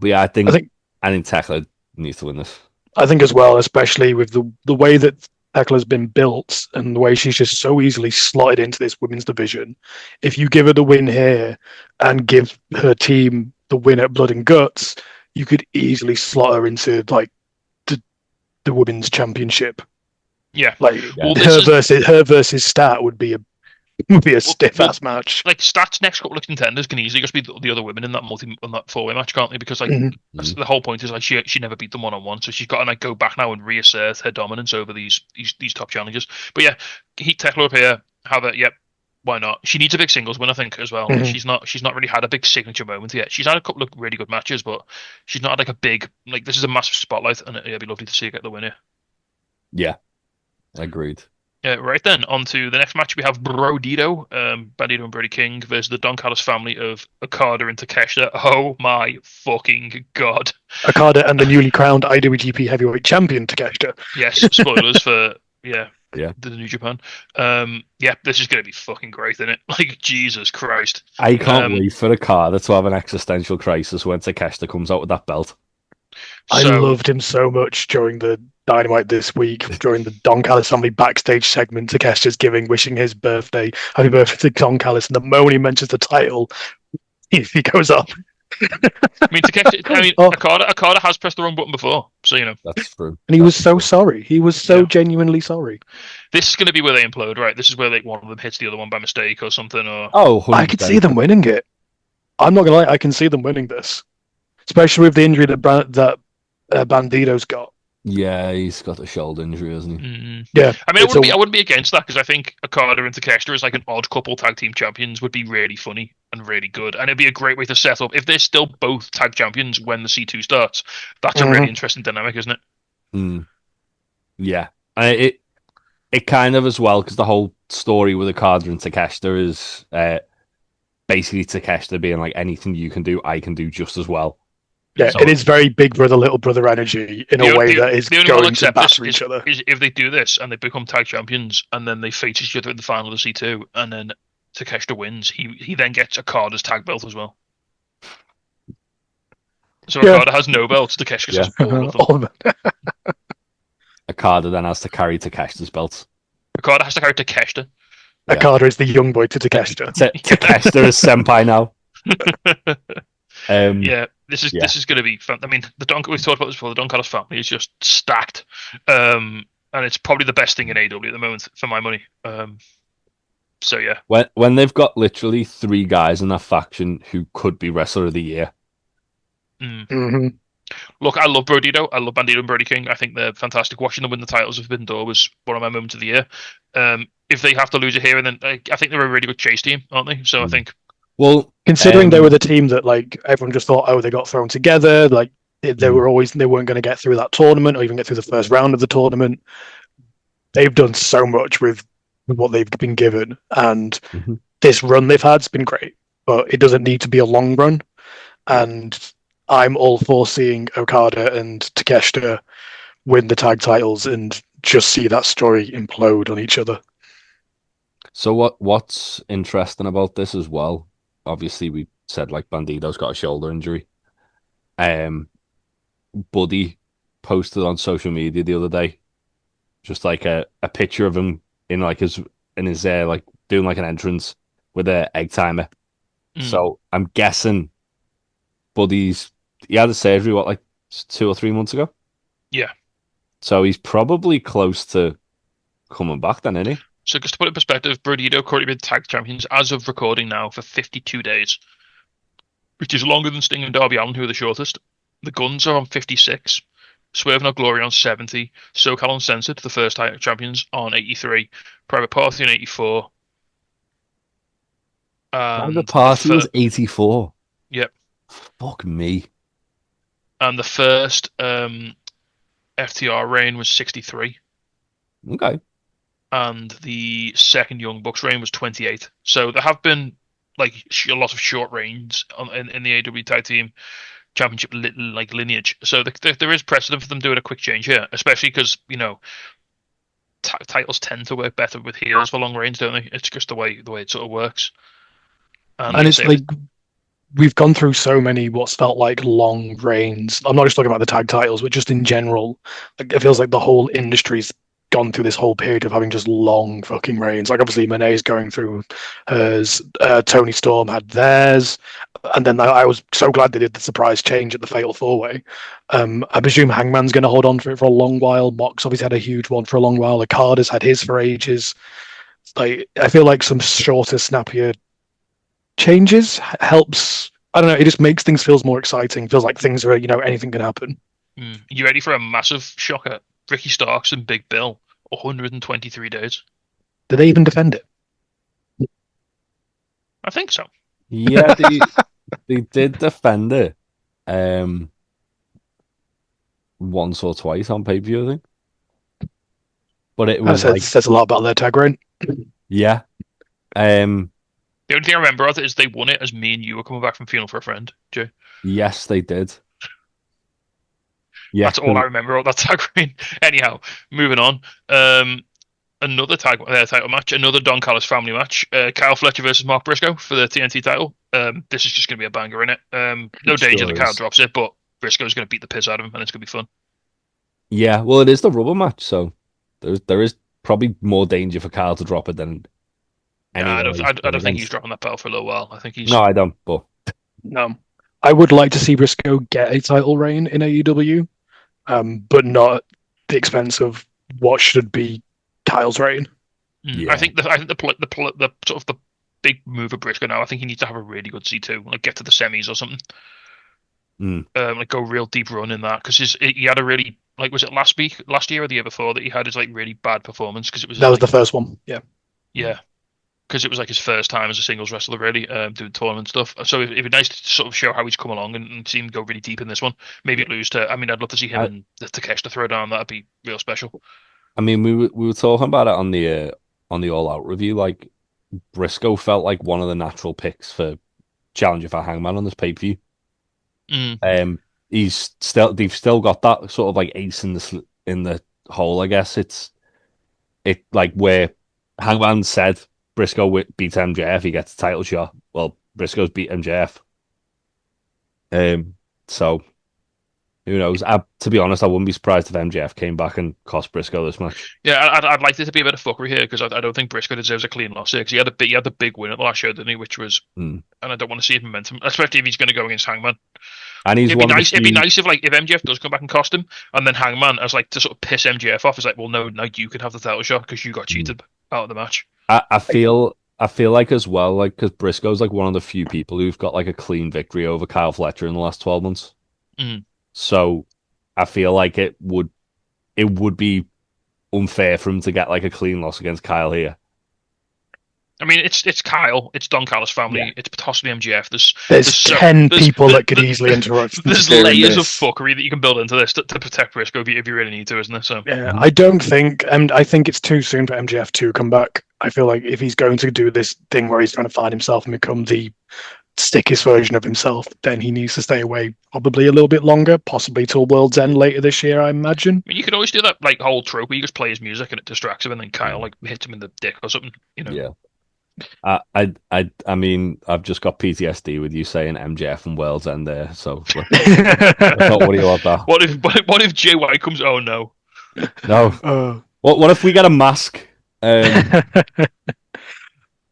[SPEAKER 1] yeah, I think Tekla needs to win this.
[SPEAKER 3] I think as well, especially with the way that Tekla's been built and the way she's just so easily slotted into this women's division. If you give her the win here and give her team the win at Blood and Guts, you could easily slot her into like the women's championship.
[SPEAKER 2] Yeah,
[SPEAKER 3] like her versus Stat would be a stiff ass match.
[SPEAKER 2] Like Stat's next couple of contenders can easily just be the other women in that four-way match, can't they? Because like the whole point is like she never beat them one-on-one, so she's got to like go back now and reassert her dominance over these top challengers. But yeah, heat Tekla up here. Have it. Yep. Why not? She needs a big singles win, I think, as well. She's not really had a big signature moment yet. She's had a couple of really good matches, but she's not had like a big this is a massive spotlight, and it'd be lovely to see her get the win here.
[SPEAKER 1] Yeah. Agreed.
[SPEAKER 2] Right then, on to the next match. We have Bandito and Brody King versus the Don Callis family of Okada and Takeshita. Oh my fucking god!
[SPEAKER 3] Okada and the newly crowned IWGP Heavyweight Champion Takeshita.
[SPEAKER 2] Yes, spoilers for the New Japan. This is going to be fucking great, isn't it? Like, Jesus Christ!
[SPEAKER 1] I can't wait for Okada to have an existential crisis when Takeshita comes out with that belt.
[SPEAKER 3] I loved him so much during the Dynamite this week, during the Don Callis family backstage segment. Takeshita's wishing his happy birthday to Don Callis, and the moment he mentions the title, he goes up.
[SPEAKER 2] Okada has pressed the wrong button before, so
[SPEAKER 1] that's true.
[SPEAKER 3] And he was so sorry. He was so genuinely sorry.
[SPEAKER 2] This is going to be where they implode, right? This is where one of them hits the other one by mistake or something. Or
[SPEAKER 1] 100%.
[SPEAKER 3] I could see them winning it. I'm not gonna lie, I can see them winning this, especially with the injury that Bandito's got.
[SPEAKER 1] Yeah, he's got a shoulder injury, hasn't he?
[SPEAKER 2] Mm-hmm.
[SPEAKER 3] Yeah,
[SPEAKER 2] I wouldn't be against that, because I think Okada and Takeshita as like an odd couple tag team champions would be really funny and really good, and it'd be a great way to set up if they're still both tag champions when the C2 starts. That's a really interesting dynamic, isn't it?
[SPEAKER 1] Yeah, it kind of as well, because the whole story with Okada and Takeshita is basically Takeshita being like, anything you can do, I can do just as well.
[SPEAKER 3] Yeah, it is very big brother, little brother energy in a way that is going to batter each other.
[SPEAKER 2] Is if they do this and they become tag champions and then they face each other in the final of the C2 and then Takeshita wins, he then gets Okada's tag belt as well. So Okada has no belts, Takeshita has all of them.
[SPEAKER 1] Okada then has to carry Takeshita's belts.
[SPEAKER 2] Okada has to carry Takeshita.
[SPEAKER 3] Okada is the young boy to Takeshita.
[SPEAKER 1] Takeshita is senpai now.
[SPEAKER 2] This is going to be fun. I mean, we've talked about this before. The Don Callis family is just stacked, and it's probably the best thing in AEW at the moment for my money. So yeah,
[SPEAKER 1] when they've got literally 3 guys in that faction who could be Wrestler of the Year.
[SPEAKER 2] Look, I love Bandito and Brody King. I think they're fantastic. Watching them win the titles of Forbidden Door was one of my moments of the year. If they have to lose it here, and then I think they're a really good chase team, aren't they? So I think.
[SPEAKER 3] Well, considering they were the team that like everyone just thought, they got thrown together, like they weren't going to get through that tournament or even get through the first round of the tournament. they've done so much with what they've been given, and
[SPEAKER 1] Hmm.
[SPEAKER 3] this run they've had's been great, but it doesn't need to be a long run.
[SPEAKER 1] Yeah.
[SPEAKER 3] And I'm all for seeing Okada and Takeshita win the tag titles and just see that story implode on each other.
[SPEAKER 1] So what's interesting about this as well? Obviously, we said like Bandito's got a shoulder injury. Um, Buddy posted on social media the other day just like a picture of him in like his like doing like an entrance with a egg timer.
[SPEAKER 2] Mm,
[SPEAKER 1] So I'm guessing he had a surgery what like 2 or 3 months ago.
[SPEAKER 2] yeah.
[SPEAKER 1] So he's probably close to coming back then, isn't he?
[SPEAKER 2] So just to put it in perspective, Brodito currently been tag champions as of recording now for 52 days, which is longer than Sting and Darby Allin, who are the shortest. The Guns are on 56. Swerve and Glory on 70. SoCal Uncensored, the first tag champions, on 83. Private Party on 84.
[SPEAKER 1] The
[SPEAKER 2] And the
[SPEAKER 1] party was 84.
[SPEAKER 2] yep.
[SPEAKER 1] Fuck me.
[SPEAKER 2] And the first FTR reign was 63.
[SPEAKER 1] Okay.
[SPEAKER 2] And the second Young Bucks reign was 28. So there have been like a lot of short reigns in the AEW Tag Team Championship like lineage. So there is precedent for them doing a quick change here, especially because titles tend to work better with heels for long reigns, don't they? It's just the way it sort of works. And like
[SPEAKER 3] And
[SPEAKER 2] I
[SPEAKER 3] it's
[SPEAKER 2] say,
[SPEAKER 3] like we've gone through so many what's felt like long reigns. I'm not just talking about the tag titles, but just in general. Like it feels like the whole industry's gone through this whole period of having just long fucking reigns. Like obviously Moné's going through hers, Tony Storm had theirs, and then I was so glad they did the surprise change at the Fatal Four Way. I presume Hangman's going to hold on for it for a long while. Mox obviously had a huge one for a long while. Okada's had his for ages. Like I feel like some shorter, snappier changes helps. I don't know. It just makes things feels more exciting. Feels like things are anything can happen.
[SPEAKER 2] you ready for a massive shocker? Ricky Starks and Big Bill, 123 days.
[SPEAKER 3] Did they even defend it?
[SPEAKER 2] I think so.
[SPEAKER 1] Yeah, they did defend it um once or twice on pay-per-view, I think. But it
[SPEAKER 3] That
[SPEAKER 1] was like,
[SPEAKER 3] says a lot about their tag reign.
[SPEAKER 1] yeah. Um
[SPEAKER 2] The only thing I remember of it is they won it as me and you were coming back from Funeral for a Friend, Joe.
[SPEAKER 1] yes, they did. Yeah,
[SPEAKER 2] That's all I remember of that tag reign. Anyhow, moving on. Another title match, another Don Callis family match. Kyle Fletcher versus Mark Briscoe for the TNT title. This is just going to be a banger in it. No
[SPEAKER 1] it
[SPEAKER 2] danger
[SPEAKER 1] sure
[SPEAKER 2] that Kyle
[SPEAKER 1] is.
[SPEAKER 2] drops it, but Briscoe's going to beat the piss out of him, and it's going to be fun.
[SPEAKER 1] Yeah, well, it is the rubber match, so there is probably more danger for Kyle to drop it than
[SPEAKER 2] Yeah,
[SPEAKER 1] anyone he's
[SPEAKER 2] I
[SPEAKER 1] been
[SPEAKER 2] don't think he's
[SPEAKER 1] against.
[SPEAKER 2] dropping that belt for a little while. I think he's
[SPEAKER 1] No, I don't. But
[SPEAKER 3] No, I would like to see Briscoe get a title reign in AEW, but not at the expense of what should be Kyle's reign.
[SPEAKER 2] I
[SPEAKER 1] yeah,
[SPEAKER 2] think the sort of the big move of Briscoe now. I think he needs to have a really good C2, like get to the semis or something.
[SPEAKER 1] mm,
[SPEAKER 2] Like go real deep run in that because he had a really like was it last year or the year before that he had his like really bad performance because it was
[SPEAKER 3] That
[SPEAKER 2] his
[SPEAKER 3] was
[SPEAKER 2] like
[SPEAKER 3] the first one. Yeah.
[SPEAKER 2] yeah because it was like his first time as a singles wrestler really doing tournament stuff. So it'd be nice to sort of show how he's come along and see him go really deep in this one. Maybe lose to. I mean, I'd love to see him
[SPEAKER 1] I
[SPEAKER 2] and the Takeshita throw down. That'd be real special.
[SPEAKER 1] I mean, we were talking about it on the All Out review. Like Briscoe felt like one of the natural picks for challenger for Hangman on this pay-per-view.
[SPEAKER 2] Mm,
[SPEAKER 1] Um, they've still got that sort of like ace in in the hole. I guess it like where Hangman said Briscoe beats MJF, he gets a title shot. Well, Briscoe's beat MJF. So who knows? To be honest, I wouldn't be surprised if MJF came back and cost Briscoe this match.
[SPEAKER 2] yeah, I'd like there to be a bit of fuckery here because I don't think Briscoe deserves a clean loss here because he had the big win at the last show, didn't he? Which was
[SPEAKER 1] Hmm.
[SPEAKER 2] and I don't want to see his momentum, especially if he's going to go against Hangman.
[SPEAKER 1] And he's
[SPEAKER 2] It'd be
[SPEAKER 1] one of the
[SPEAKER 2] nice. It'd be
[SPEAKER 1] few.
[SPEAKER 2] nice if like if MJF does come back and cost him, and then Hangman as like to sort of piss MJF off is like, well, no, you can have the title shot because you got
[SPEAKER 1] Hmm.
[SPEAKER 2] cheated out of the match.
[SPEAKER 1] I feel like as well, like because Briscoe's like one of the few people who've got like a clean victory over Kyle Fletcher in the last 12 months.
[SPEAKER 2] Mm.
[SPEAKER 1] So I feel like it would be unfair for him to get like a clean loss against Kyle here.
[SPEAKER 2] I mean, it's Kyle, it's Don Callis family,
[SPEAKER 1] Yeah.
[SPEAKER 2] it's possibly MGF.
[SPEAKER 3] There's 10 people that could easily interrupt.
[SPEAKER 2] There's layers of fuckery that you can build into this to protect Briscoe if you really need to, isn't there? So
[SPEAKER 3] yeah, I don't think, and I think it's too soon for MGF to come back. I feel like if he's going to do this thing where he's trying to find himself and become the stickiest version of himself, then he needs to stay away probably a little bit longer, possibly till World's End later this year, I imagine.
[SPEAKER 2] I mean, you could always do that like whole trope where you just play his music and it distracts him, and then Kyle like hits him in the dick or something. You know?
[SPEAKER 1] Yeah. I mean, I've just got PTSD with you saying MJF and World's End there, so not worry about that.
[SPEAKER 2] What if Jay White comes? Oh no.
[SPEAKER 1] No. What if we get a mask?
[SPEAKER 3] I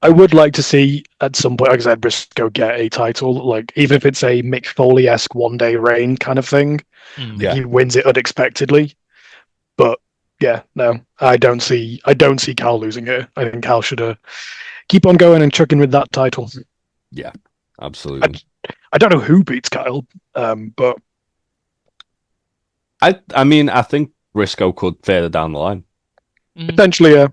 [SPEAKER 3] would like to see at some point, like I said, Briscoe get a title, like even if it's a Mick Foley-esque one-day reign kind of thing.
[SPEAKER 1] Yeah.
[SPEAKER 3] He wins it unexpectedly. But yeah, no, I don't see Cal losing it. I think Cal should keep on going and chucking with that title.
[SPEAKER 1] Yeah, absolutely.
[SPEAKER 3] I don't know who beats Kyle, but
[SPEAKER 1] I mean, I think Briscoe could further down the line.
[SPEAKER 3] potentially, yeah.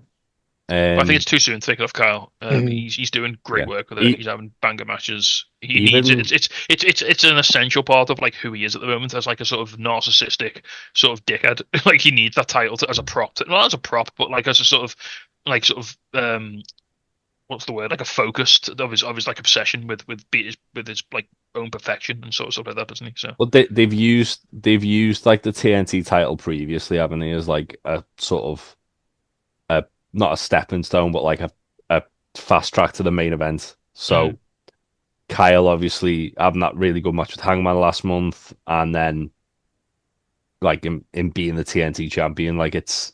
[SPEAKER 2] I think it's too soon to take off Kyle. He's doing great work with it. He's having banger matches. He needs it. It's an essential part of like who he is at the moment as like a sort of narcissistic sort of dickhead. Like he needs that title as a prop. Not as a prop, but like as a sort of what's the word? Like a focus of his like obsession with his like own perfection and sort of stuff like that, doesn't he? So
[SPEAKER 1] well, they've used like the TNT title previously, haven't they, as like a sort of not a stepping stone, but like a fast track to the main event. So Kyle obviously having that really good match with Hangman last month, and then like in being the TNT champion, like it's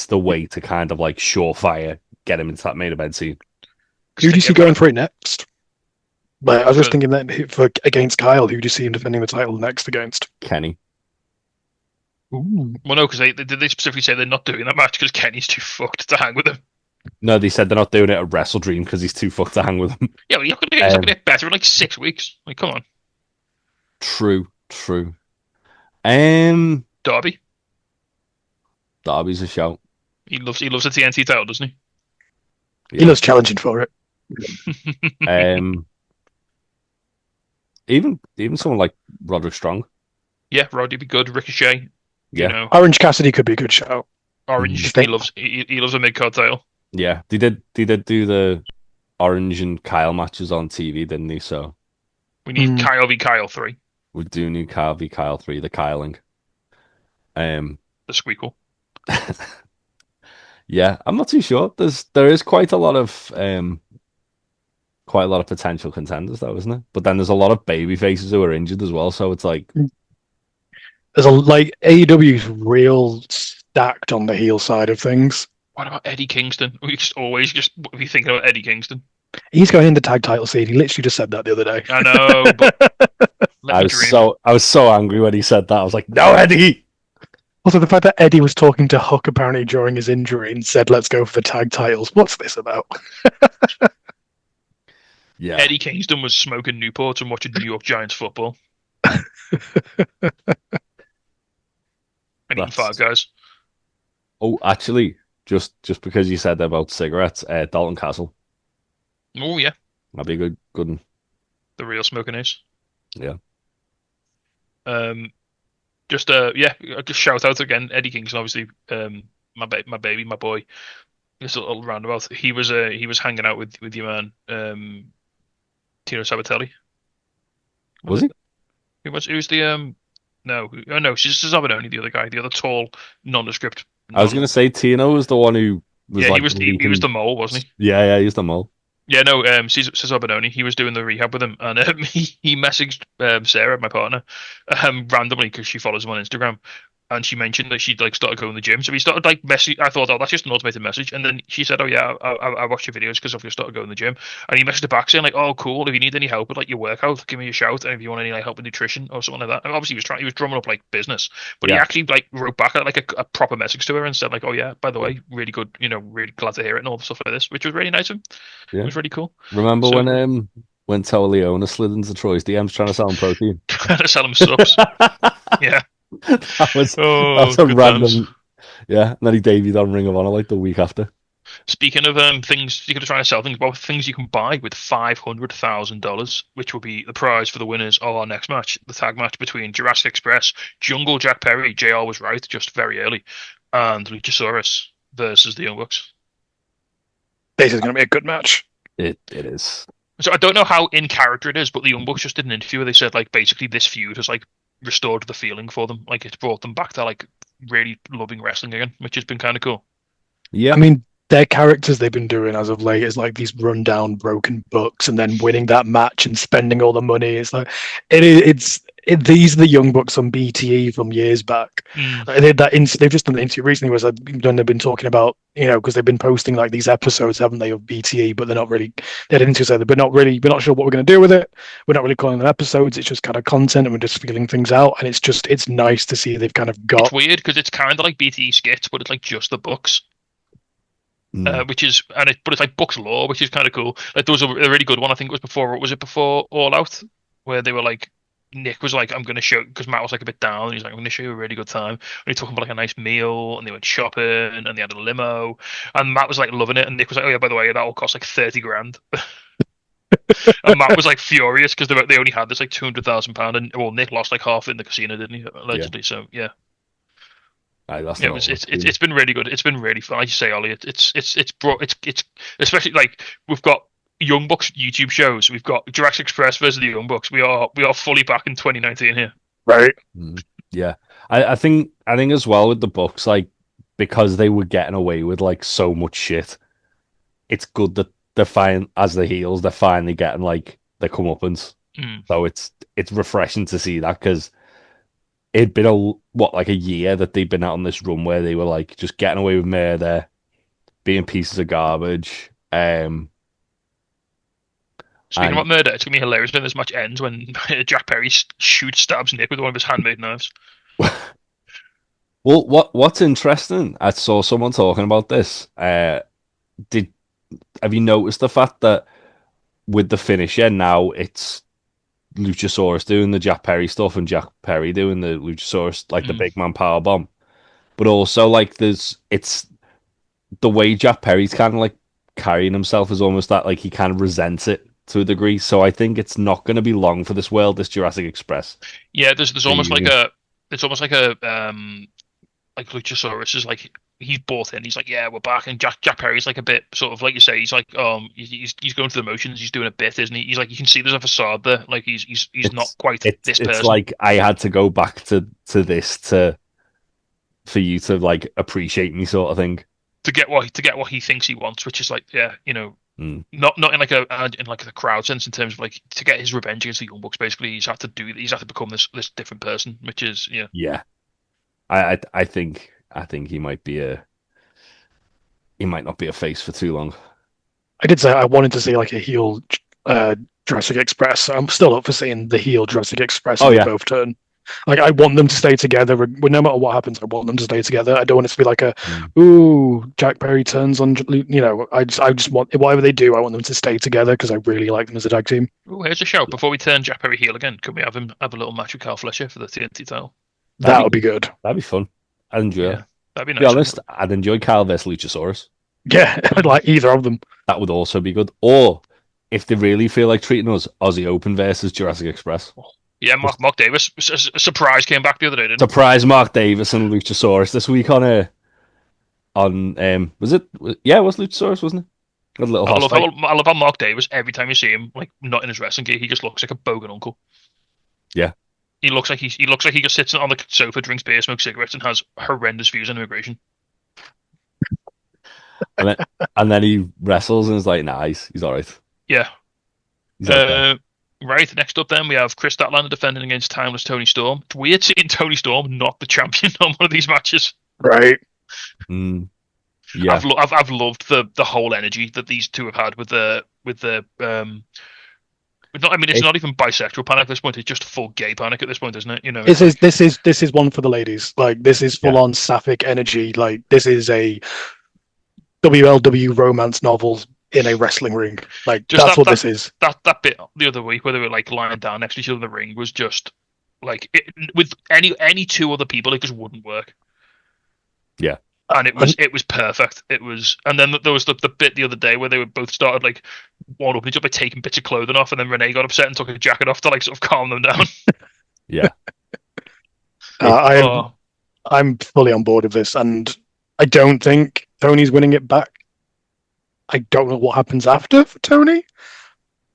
[SPEAKER 1] the way to kind of like surefire get him into that main event scene.
[SPEAKER 3] Who do you see going for it next? Like, I was just thinking that for against Kyle, who do you see him defending the title next against?
[SPEAKER 1] Kenny.
[SPEAKER 3] Ooh.
[SPEAKER 2] Well, no, because they specifically say they're not doing that match because Kenny's too fucked to hang with him.
[SPEAKER 1] No, they said they're not doing it at Wrestledream because he's too fucked to hang with him.
[SPEAKER 2] Yeah, well, he's not going to get better in like 6 weeks. Like, come on.
[SPEAKER 1] True.
[SPEAKER 2] Darby.
[SPEAKER 1] Darby's a shout.
[SPEAKER 2] He loves the TNT title, doesn't he?
[SPEAKER 3] Yeah. He loves challenging for it.
[SPEAKER 1] Even someone like Roderick Strong.
[SPEAKER 2] Yeah, Roddy'd be good. Ricochet.
[SPEAKER 1] Yeah.
[SPEAKER 2] You know.
[SPEAKER 3] Orange Cassidy could be a good shout.
[SPEAKER 2] Orange. He loves a mid-card title.
[SPEAKER 1] Yeah, they did do the Orange and Kyle matches on TV, didn't they? So
[SPEAKER 2] we need Kyle v Kyle 3.
[SPEAKER 1] We do need Kyle v Kyle 3, the Kyling.
[SPEAKER 2] The squeakle.
[SPEAKER 1] Yeah, I'm not too sure. There is quite a lot of potential contenders though, isn't it? But then there's a lot of baby faces who are injured as well, so it's like
[SPEAKER 3] there's AEW's real stacked on the heel side of things.
[SPEAKER 2] What about Eddie Kingston? We just always be thinking about Eddie Kingston.
[SPEAKER 3] He's going in the tag title scene. He literally just said that the other day.
[SPEAKER 2] I know, but
[SPEAKER 1] I was so angry when he said that. I was like, no, Eddie.
[SPEAKER 3] Also, the fact that Eddie was talking to Hook apparently during his injury and said, let's go for the tag titles. What's this about?
[SPEAKER 1] Yeah.
[SPEAKER 2] Eddie Kingston was smoking Newports and watching New York Giants football. And eating Five Guys.
[SPEAKER 1] Oh, actually, just because you said that about cigarettes, Dalton Castle.
[SPEAKER 2] Oh, yeah.
[SPEAKER 1] That'd be a good one.
[SPEAKER 2] The real smoking ace.
[SPEAKER 1] Yeah.
[SPEAKER 2] Just shout out again, Eddie Kingston, obviously, my baby, my boy. This little roundabout. He was hanging out with your man, Tino Sabatelli.
[SPEAKER 1] Was he?
[SPEAKER 2] He was the no, she's Zabadoni, the other guy, the other tall, nondescript.
[SPEAKER 1] I was gonna say Tino was the one who was
[SPEAKER 2] he was the mole, wasn't he?
[SPEAKER 1] Yeah, he's the mole.
[SPEAKER 2] Yeah, no, Cesar Bononi, he was doing the rehab with him, and he messaged Sarah, my partner, randomly because she follows him on Instagram, and she mentioned that she'd started going to the gym. So he started messaging. I thought, oh, that's just an automated message, and then she said, oh yeah, I watched your videos because I've just started going to the gym, and he messaged her back saying oh cool, if you need any help with your workout, give me a shout, and if you want any help with nutrition or something like that. And obviously he was drumming up business, but he actually wrote back a proper message to her and said oh yeah, by the way, really good, really glad to hear it and all the stuff like this, which was really nice of him. Yeah. It was really cool.
[SPEAKER 1] Remember when Toa Leona slid into Troy's DMs trying to sell him protein?
[SPEAKER 2] Trying to sell him subs. Yeah.
[SPEAKER 1] That was a random. Yeah, and then he debuted on Ring of Honor the week after.
[SPEAKER 2] Speaking of things you could try to sell things, well, things you can buy with $500,000, which will be the prize for the winners of our next match, the tag match between Jurassic Express, Jungle Jack Perry, JR was right just very early, and Luchasaurus versus the Young Bucks.
[SPEAKER 3] This is going to be a good match.
[SPEAKER 1] It is.
[SPEAKER 2] So I don't know how in character it is, but the Young Bucks just did an interview where they said like basically this feud has like restored the feeling for them, like it's brought them back to like really loving wrestling again, which has been kind of cool.
[SPEAKER 1] Yeah.
[SPEAKER 3] I mean, their characters they've been doing as of late is like these rundown, broken bucks, and then winning that match and spending all the money. It's like these are the Young Bucks on BTE from years back.
[SPEAKER 2] Mm.
[SPEAKER 3] They've just done the interview recently where they've been talking about because they've been posting like these episodes, haven't they, of BTE, but they're not really. They had an interview said we're not sure what we're going to do with it. We're not really calling them episodes. It's just kind of content, and we're just feeling things out. And it's nice to see they've kind of got.
[SPEAKER 2] It's weird because it's kind of like BTE skits, but it's like just the Bucks. But it's like Bucks lore, which is kind of cool. Like there was a really good one. I think it was before All Out, where they were like Nick was like, I'm going to show because Matt was like a bit down. And he's like, I'm going to show you a really good time. And he took him about like a nice meal, and they went shopping, and they had a limo, and Matt was like loving it, and Nick was like, oh yeah, by the way, that all cost like 30 grand. And Matt was like furious because they only had this like £200,000, and well, Nick lost like half in the casino, didn't he? Allegedly. Yeah. So yeah.
[SPEAKER 1] Yeah,
[SPEAKER 2] it's been really good. It's been really fun. Like you say, Ollie, it's especially like we've got Young Bucks YouTube shows. We've got Jurassic Express versus the Young Bucks. We are fully back in 2019 here.
[SPEAKER 3] Right.
[SPEAKER 1] Yeah, I think as well with the Bucks, like because they were getting away with like so much shit. It's good that they're fine as the heels. They're finally getting like their comeuppance. So it's refreshing to see that because it'd been like a year that they've been out on this run where they were like just getting away with murder, being pieces of garbage.
[SPEAKER 2] Speaking about murder, it's gonna be hilarious when this match ends when Jack Perry stabs Nick with one of his handmade knives.
[SPEAKER 1] Well, what's interesting? I saw someone talking about this. Have you noticed the fact that with the finisher now it's Luchasaurus doing the Jack Perry stuff and Jack Perry doing the Luchasaurus like the big man power bomb, but also like it's the way Jack Perry's kind of like carrying himself is almost that like he kind of resents it to a degree. So I think it's not going to be long for this Jurassic Express.
[SPEAKER 2] Yeah, there's almost like a like Luchasaurus is like he's bought in. He's like, yeah, we're back. And Jack Perry's like a bit sort of like you say. He's like, he's going through the motions. He's doing a bit, isn't he? He's like, you can see there's a facade there. Like he's not quite this person.
[SPEAKER 1] It's like I had to go back to this for you to like appreciate me, sort of thing.
[SPEAKER 2] To get what he thinks he wants, which is like, yeah, not in like a crowd sense in terms of like to get his revenge against the Young Bucks. Basically, he's had to become this different person, which is
[SPEAKER 1] yeah. I think he might not be a face for too long.
[SPEAKER 3] I did say I wanted to see like a heel Jurassic Express. I'm still up for seeing the heel Jurassic Express both turn. Like I want them to stay together. No matter what happens, I want them to stay together. I don't want it to be like Jack Perry turns on. I just want whatever they do. I want them to stay together because I really like them as a tag team.
[SPEAKER 2] Ooh, here's a shout. Before we turn Jack Perry heel again, can we have a little match with Kyle Fletcher for the TNT title?
[SPEAKER 3] That would be good.
[SPEAKER 1] That'd be fun. I'd enjoy it.
[SPEAKER 2] That'd be nice.
[SPEAKER 1] To be honest, I'd enjoy Kyle versus Luchasaurus.
[SPEAKER 3] Yeah, I'd like either of them.
[SPEAKER 1] That would also be good. Or if they really feel like treating us, Aussie Open versus Jurassic Express.
[SPEAKER 2] Yeah, Mark Davis. A surprise came back the other day, didn't
[SPEAKER 1] Surprise Mark Davis and Luchasaurus this week on was it? Yeah, it was Luchasaurus, wasn't it? A little
[SPEAKER 2] I love how Mark Davis, every time you see him, like not in his wrestling gear, he just looks like a bogan uncle.
[SPEAKER 1] Yeah.
[SPEAKER 2] He looks like he just sits on the sofa, drinks beer, smokes cigarettes, and has horrendous views on immigration.
[SPEAKER 1] and then he wrestles and is like, nah, he's all right.
[SPEAKER 2] Yeah.
[SPEAKER 1] Okay.
[SPEAKER 2] Right, next up then we have Chris Statlander defending against Timeless Tony Storm. It's weird seeing Tony Storm not the champion on one of these matches.
[SPEAKER 3] Right.
[SPEAKER 1] Yeah.
[SPEAKER 2] I've loved the whole energy that these two have had with the it's not even bisexual panic at this point. It's just full gay panic at this point, isn't it?
[SPEAKER 3] This is one for the ladies. Like this is full on sapphic energy. Like this is a WLW romance novel in a wrestling ring. Like just that's what this is.
[SPEAKER 2] That bit the other week where they were like lying down next to each other in the ring was just like with any two other people, it just wouldn't work.
[SPEAKER 1] Yeah.
[SPEAKER 2] and it was perfect. It was, and then there was the bit the other day where they were both started like one up each other by taking bits of clothing off, and then Renee got upset and took her jacket off to like sort of calm them down.
[SPEAKER 1] Yeah.
[SPEAKER 3] I'm fully on board with this, and I don't think Tony's winning it back. I don't know what happens after for Tony.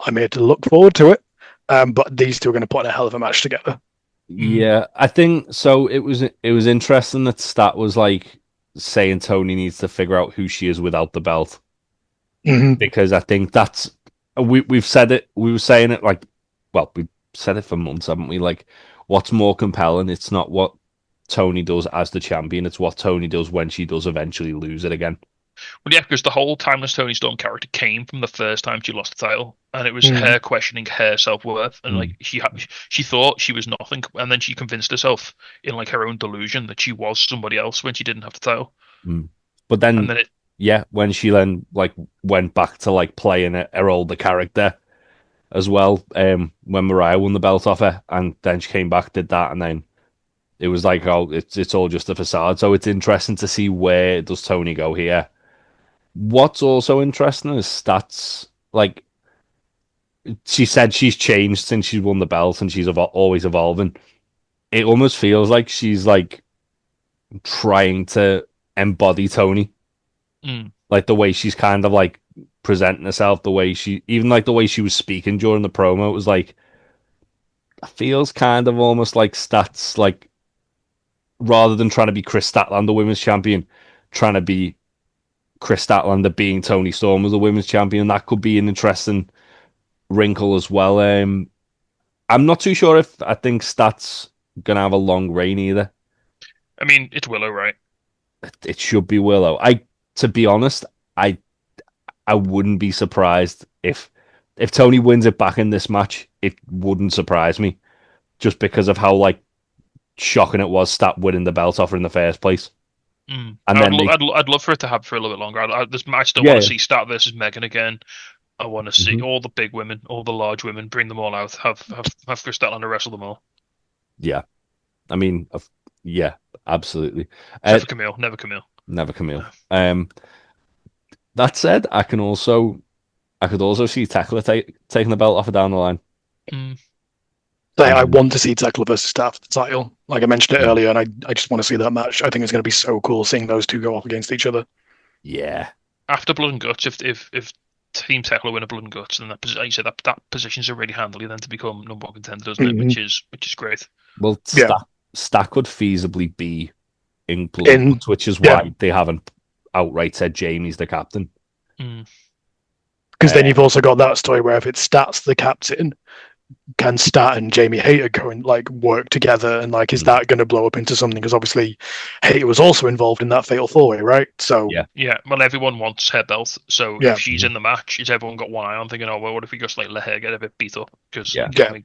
[SPEAKER 3] I'm here to look forward to it. But these two are going to put in a hell of a match together.
[SPEAKER 1] Yeah, I think so. It was interesting that Stat was like saying Tony needs to figure out who she is without the belt, because I think that's we've said it. We were saying it like, well, we've said it for months, haven't we? Like, what's more compelling? It's not what Tony does as the champion; it's what Tony does when she does eventually lose it again.
[SPEAKER 2] Well, yeah, because the whole Timeless Tony Storm character came from the first time she lost the title, and it was her questioning her self worth, and like she thought she was nothing, and then she convinced herself in like her own delusion that she was somebody else when she didn't have the title.
[SPEAKER 1] But then, when she then like went back to like playing her older character as well, when Mariah won the belt off her, and then she came back, did that, and then it was like, oh, it's all just a facade. So it's interesting to see where does Tony go here. What's also interesting is Stats. Like, she said she's changed since she's won the belt and she's always evolving. It almost feels like she's like trying to embody Tony. Like the way she's kind of like presenting herself, the way she was speaking during the promo, it was like, it feels kind of almost like Stats, like, rather than trying to be Chris Statlander, the women's champion, trying to be Chris Statlander being Tony Storm as the women's champion. That could be an interesting wrinkle as well. I'm not too sure if I think Stats gonna have a long reign either.
[SPEAKER 2] I mean, it's Willow, right?
[SPEAKER 1] It should be Willow. To be honest, I wouldn't be surprised if Tony wins it back in this match. It wouldn't surprise me, just because of how like shocking it was Stat winning the belt off her in the first place.
[SPEAKER 2] And I'd love for it to happen for a little bit longer. I still want to see Stat versus Megan again. I want to see all the big women, all the large women, bring them all out. Have Chris Statlander wrestle them all.
[SPEAKER 1] Yeah, I mean, yeah, absolutely.
[SPEAKER 2] Never Camille.
[SPEAKER 1] Never Camille. That said, I could also see Tekla taking the belt off her down the line.
[SPEAKER 3] I want to see Tekla versus Stat for the title. Like I mentioned it earlier, and I just want to see that match. I think it's going to be so cool seeing those two go off against each other.
[SPEAKER 1] Yeah.
[SPEAKER 2] After Blood and Guts, if Team Tekla win a Blood and Guts, then like you said, that positions are really handily then to become number one contender, doesn't it? Which is great.
[SPEAKER 1] Well, Stat could feasibly be in Blood and Guts, which is why they haven't outright said Jamie's the captain.
[SPEAKER 3] Because then you've also got that story where if it's Stat's the captain, can Stat and Jamie Hayter go and like work together, and like is that going to blow up into something? Because obviously Hayter was also involved in that fatal four-way, right? So
[SPEAKER 2] yeah. Well, everyone wants her belt, so if she's in the match, is everyone got one eye on thinking, oh well, what if we just like let her get a bit beat up? Because whatever.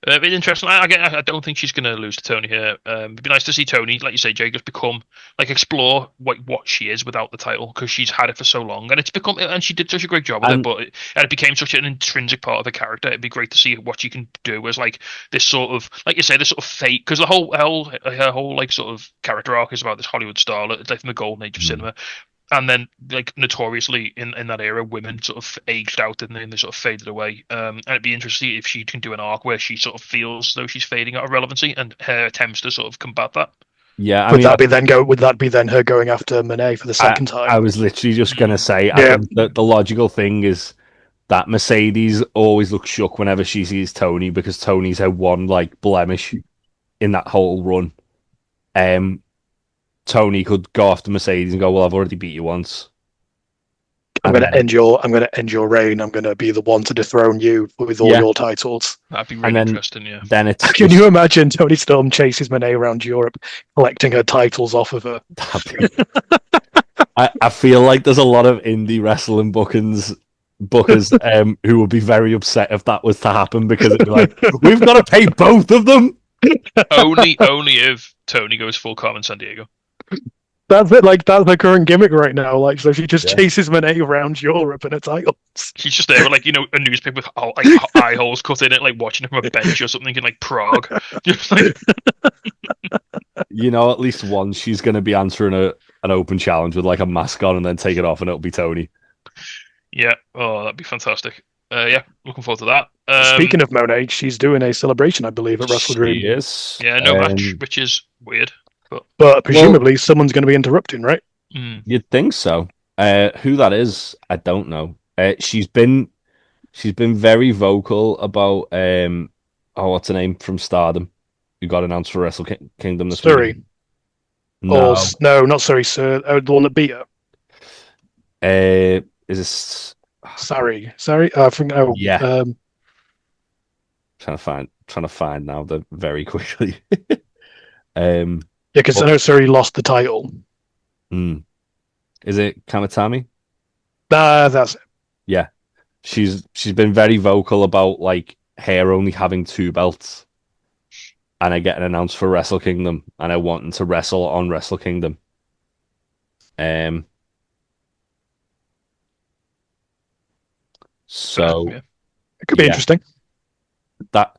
[SPEAKER 2] It's interesting. I don't think she's going to lose to Tony here. It'd be nice to see Tony, like you say, Jay, just become explore what she is without the title, because she's had it for so long, and she did such a great job with it. But it became such an intrinsic part of the character. It'd be great to see what she can do as like this sort of, like you say, this sort of fate, because her whole like sort of character arc is about this Hollywood starlet. It's like from the golden age of cinema. And then, like, notoriously in that era, women sort of aged out and they sort of faded away. And it'd be interesting if she can do an arc where she sort of feels though she's fading out of relevancy, and her attempts to sort of combat that.
[SPEAKER 1] Yeah,
[SPEAKER 3] would that be then her going after Monet for the second time?
[SPEAKER 1] I was literally just gonna say, I think that the logical thing is that Mercedes always looks shook whenever she sees Tony, because Tony's her one like blemish in that whole run. Tony could go after Mercedes and go, well, I've already beat you once.
[SPEAKER 3] I'm going to end your reign. I'm going to be the one to dethrone you with all your titles.
[SPEAKER 2] That'd be really interesting, yeah.
[SPEAKER 1] Then it's
[SPEAKER 3] Can you imagine Tony Storm chases Monet around Europe, collecting her titles off of her?
[SPEAKER 1] I feel like there's a lot of indie wrestling bookers who would be very upset if that was to happen, because it'd be like, we've got to pay both of them.
[SPEAKER 2] only if Tony goes full Carmen San Diego.
[SPEAKER 3] That's it. Like that's her current gimmick right now. Like, so she just
[SPEAKER 1] Yeah.
[SPEAKER 3] chases Monet around Europe in a title.
[SPEAKER 2] She's just there with like a newspaper with like eye holes cut in it, like watching it from a bench or something in like Prague. Just like
[SPEAKER 1] At least once she's going to be answering an open challenge with like a mask on and then take it off and it'll be Tony.
[SPEAKER 2] yeah, oh that'd be fantastic. Yeah, looking forward to that.
[SPEAKER 3] Speaking of Monet, she's doing a celebration, I believe, at Wrestledream.
[SPEAKER 1] She is.
[SPEAKER 2] Yeah, no match, which is weird.
[SPEAKER 3] But presumably someone's going to be interrupting, right?
[SPEAKER 1] You'd think so. Who that is, I don't know. She's been very vocal about what's her name from Stardom, who got announced for Wrestle Kingdom this
[SPEAKER 3] Surrey.
[SPEAKER 1] week. No,
[SPEAKER 3] No, not Surrey, sir. The one that beat her.
[SPEAKER 1] is this?
[SPEAKER 3] Sorry. I think. Oh,
[SPEAKER 1] Yeah. Trying to find now very quickly.
[SPEAKER 3] yeah, because I know Surrey lost the title.
[SPEAKER 1] Is it Kamatami?
[SPEAKER 3] That's it.
[SPEAKER 1] Yeah, she's been very vocal about like her only having 2 belts, and I getting announced for Wrestle Kingdom, and I wanting to wrestle on Wrestle Kingdom. So
[SPEAKER 2] Yeah.
[SPEAKER 3] It could be interesting.
[SPEAKER 1] that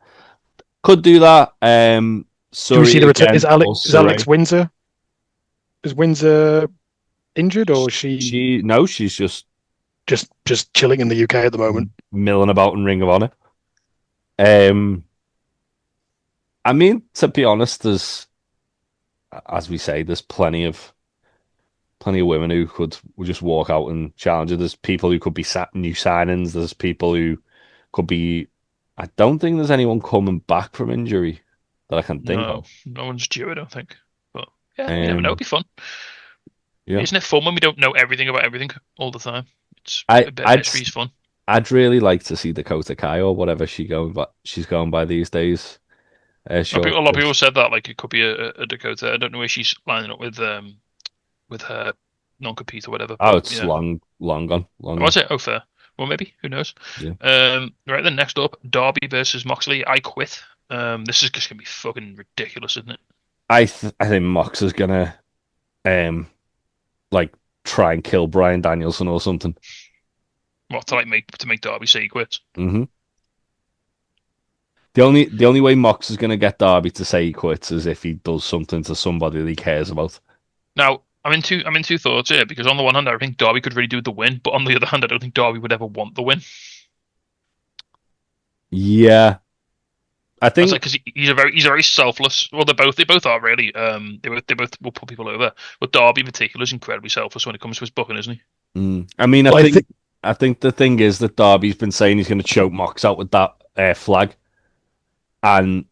[SPEAKER 1] could do that.
[SPEAKER 3] Do we see the return?
[SPEAKER 1] again,
[SPEAKER 3] Is
[SPEAKER 1] or
[SPEAKER 3] Alex
[SPEAKER 1] Surrey.
[SPEAKER 3] Windsor? Is Windsor injured, or is she
[SPEAKER 1] No, she's
[SPEAKER 3] just chilling in the UK at the moment?
[SPEAKER 1] milling about in Ring of Honor. I mean, to be honest, as we say, there's plenty of women who would just walk out and challenge her. There's people who could be new signings. There's people who could be. I don't think there's anyone coming back from injury that I can think of.
[SPEAKER 2] No one's due, I don't think. But yeah, you never know. It'd be fun.
[SPEAKER 1] Yeah.
[SPEAKER 2] Isn't it fun when we don't know everything about everything all the time? It's
[SPEAKER 1] I-
[SPEAKER 2] a bit of
[SPEAKER 1] I'd-
[SPEAKER 2] mystery is fun.
[SPEAKER 1] I'd really like to see Dakota Kai or whatever she's going by these days.
[SPEAKER 2] A lot of people said that like it could be a Dakota. I don't know where she's lining up with her non-compete or whatever.
[SPEAKER 1] Oh,
[SPEAKER 2] but,
[SPEAKER 1] it's
[SPEAKER 2] yeah.
[SPEAKER 1] long gone. Long
[SPEAKER 2] Was it? Oh, fair. Well, maybe. Who knows?
[SPEAKER 1] Yeah.
[SPEAKER 2] Right then, next up, Darby versus Moxley. I quit. This is just gonna be fucking ridiculous, isn't it?
[SPEAKER 1] I think Mox is gonna like try and kill Bryan Danielson or something.
[SPEAKER 2] What to make Darby say he quits?
[SPEAKER 1] Mm-hmm. The only way Mox is gonna get Darby to say he quits is if he does something to somebody that he cares about.
[SPEAKER 2] Now, I'm in two thoughts here because on the one hand, I think Darby could really do with the win, but on the other hand, I don't think Darby would ever want the win.
[SPEAKER 1] Yeah, I think
[SPEAKER 2] because he's very selfless. Well, they both are really. They both will put people over, but Darby in particular is incredibly selfless when it comes to his booking, isn't he?
[SPEAKER 1] I mean, I think the thing is that Darby's been saying he's going to choke Mox out with that flag, and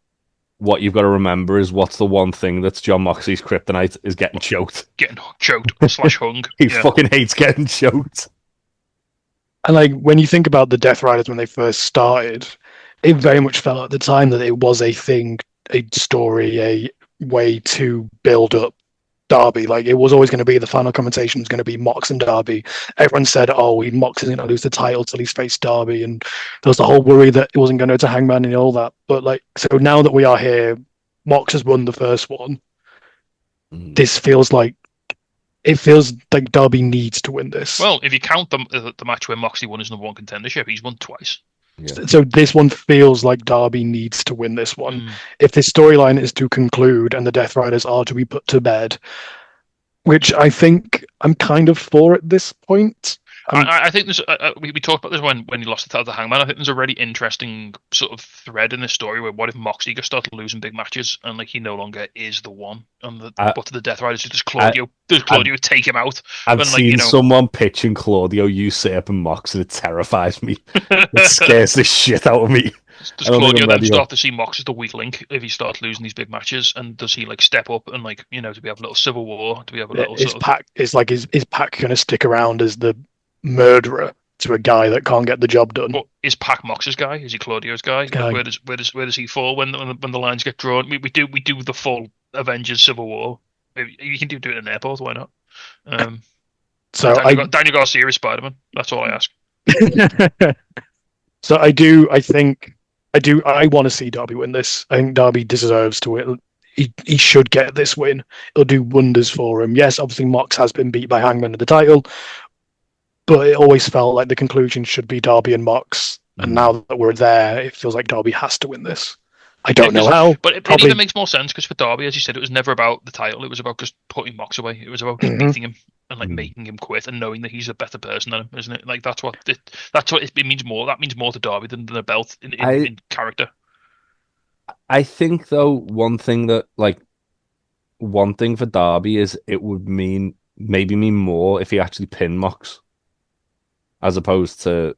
[SPEAKER 1] what you've got to remember is what's the one thing that's John Moxley's kryptonite is getting choked.
[SPEAKER 2] Getting choked / hung.
[SPEAKER 1] He fucking hates getting choked.
[SPEAKER 3] And like when you think about the Death Riders when they first started, it very much felt at the time that it was a thing, a story, a way to build up Darby. Like it was always going to be the final commentation was going to be Mox and Darby. Everyone said, "Oh, Mox isn't going to lose the title till he's faced Darby," and there was the whole worry that it wasn't going to go to Hangman and all that. But like, so now that we are here, Mox has won the first one. This feels like Darby needs to win this.
[SPEAKER 2] Well, if you count the match where Moxley won his #1 contendership, he's won twice.
[SPEAKER 1] Yeah.
[SPEAKER 3] So this one feels like Darby needs to win this one. If this storyline is to conclude and the Death Riders are to be put to bed, which I think I'm kind of for at this point.
[SPEAKER 2] I think there's we talked about this when he lost the title to Hangman. I think there's a really interesting sort of thread in this story where what if Moxley just started losing big matches and like he no longer is the one, and what do the Death Riders do? Does Claudio take him out?
[SPEAKER 1] I've seen someone pitching Claudio usurping Mox, and it terrifies me. It scares the shit out of me.
[SPEAKER 2] Does Claudio then start to see Mox as the weak link if he starts losing these big matches, and does he like step up and like to be have a little civil war? Do we have a little? Is
[SPEAKER 3] Pac going to stick around as the murderer to a guy that can't get the job done?
[SPEAKER 2] But is Pac Mox's guy? Is he Claudio's guy? Where does he fall when the lines get drawn? We do the full Avengers Civil War. Maybe you can do it in an airport. Why not? So Daniel Garcia is Spider-Man. That's all I ask.
[SPEAKER 3] So I want to see Darby win this. I think Darby deserves to win. he should get this win. It'll do wonders for him. Yes, obviously Mox has been beat by Hangman in the title, but it always felt like the conclusion should be Darby and Mox. And now that we're there, it feels like Darby has to win this. I don't know how.
[SPEAKER 2] But it even makes more sense because for Darby, as you said, it was never about the title. It was about just putting Mox away. It was about just beating him and like making him quit and knowing that he's a better person than him, isn't it? Like that's what it means more. That means more to Darby than a belt in character.
[SPEAKER 1] I think though one thing for Darby is it would maybe mean more if he actually pinned Mox as opposed to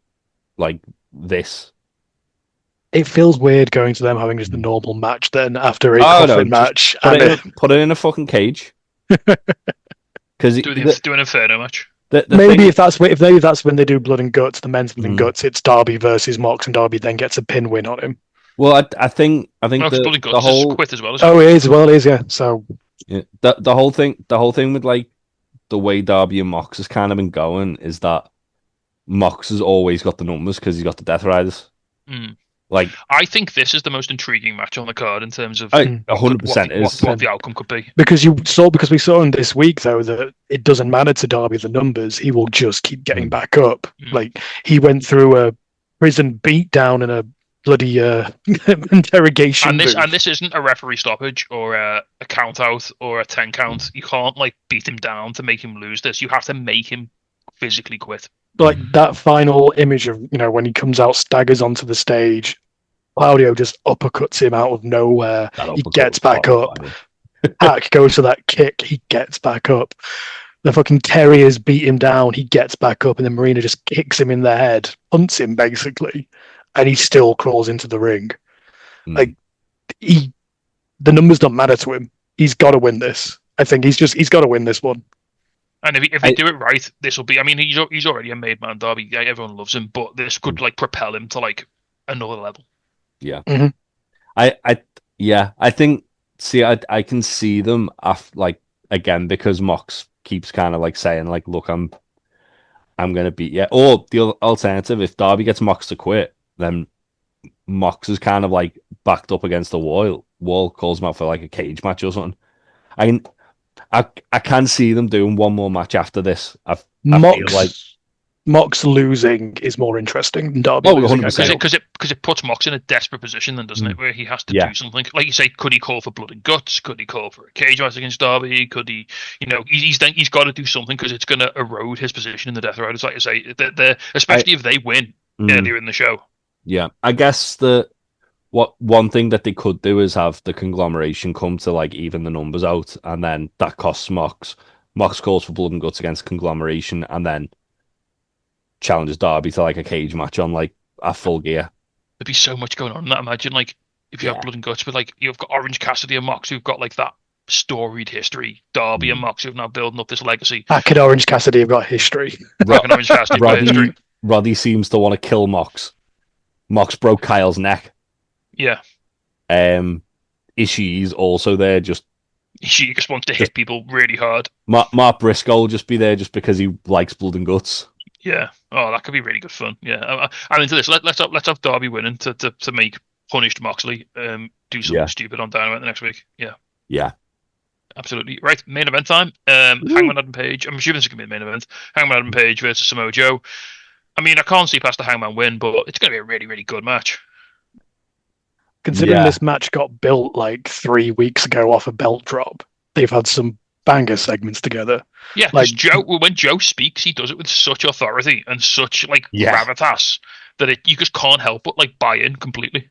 [SPEAKER 1] like this.
[SPEAKER 3] It feels weird going to them having just a normal match then after a coffin match.
[SPEAKER 1] Put it in a fucking cage. Because
[SPEAKER 2] do an Inferno match.
[SPEAKER 3] If that's when they do Blood and Guts, the men's Blood and Guts, it's Darby versus Mox, and Darby then gets a pin win on him.
[SPEAKER 1] Well, I think the whole
[SPEAKER 2] quit as well.
[SPEAKER 3] Oh, it is. Well, it is. Yeah. So
[SPEAKER 1] the whole thing with like the way Darby and Mox has kind of been going is that Mox has always got the numbers because he's got the Death Riders. Like,
[SPEAKER 2] I think this is the most intriguing match on the card in terms of
[SPEAKER 1] 100%
[SPEAKER 2] what the outcome could be.
[SPEAKER 3] Because we saw in this week though that it doesn't matter to Darby the numbers; he will just keep getting back up. Like he went through a prison beatdown in a bloody interrogation.
[SPEAKER 2] And this isn't a referee stoppage or a count out or a 10 count. You can't like beat him down to make him lose this. You have to make him physically quit.
[SPEAKER 3] Like that final image of when he comes out, staggers onto the stage, Claudio just uppercuts him out of nowhere. He gets back up. Hack goes for that kick. He gets back up. The fucking Terriers beat him down. He gets back up, and then Marina just kicks him in the head, punts him basically, and he still crawls into the ring. Like the numbers don't matter to him. He's got to win this. I think he's got to win this one.
[SPEAKER 2] And if they do it right, this will be. I mean, he's already a made man, Darby. Everyone loves him, but this could like propel him to like another level.
[SPEAKER 1] Yeah, I think. See, I can see them like again because Mox keeps kind of like saying like, "Look, I'm gonna beat you." Or the alternative, if Darby gets Mox to quit, then Mox is kind of like backed up against the wall. Calls him out for like a cage match or something. I can see them doing one more match after this. I feel like
[SPEAKER 3] Mox losing is more interesting than Darby.
[SPEAKER 1] Oh, 100%.
[SPEAKER 2] Because it puts Mox in a desperate position, then doesn't it? Where he has to do something. Like you say, could he call for blood and guts? Could he call for a cage match against Darby? Could he? He's got to do something because it's going to erode his position in the Death Riders. Like you say, especially if they win earlier in the show.
[SPEAKER 1] Yeah, I guess one thing that they could do is have the conglomeration come to like even the numbers out, and then that costs Mox. Mox calls for blood and guts against conglomeration, and then challenges Darby to like a cage match on like a Full Gear.
[SPEAKER 2] There'd be so much going on in that. Imagine like if you have blood and guts, but like you've got Orange Cassidy and Mox who've got like that storied history. Darby and Mox who've now building up this legacy.
[SPEAKER 3] Back at Orange Cassidy have got history.
[SPEAKER 2] Orange Cassidy got history.
[SPEAKER 1] Roddy seems to want to kill Mox. Mox broke Kyle's neck.
[SPEAKER 2] Yeah.
[SPEAKER 1] Ishii's also there.
[SPEAKER 2] She just wants to hit people really hard.
[SPEAKER 1] Mark Briscoe will just be there just because he likes blood and guts.
[SPEAKER 2] Yeah. Oh, that could be really good fun. Yeah. I'm into this. Let's have Darby winning to make punished Moxley do something stupid on Dynamite the next week. Yeah.
[SPEAKER 1] Yeah.
[SPEAKER 2] Absolutely. Right. Main event time. Hangman Adam Page. I'm assuming this is going to be the main event. Hangman Adam Page versus Samoa Joe. I mean, I can't see past the Hangman win, but it's going to be a really, really good match.
[SPEAKER 3] Considering this match got built like 3 weeks ago off a belt drop, they've had some banger segments together.
[SPEAKER 2] Yeah, like when Joe speaks, he does it with such authority and such like gravitas that you just can't help but like buy in completely.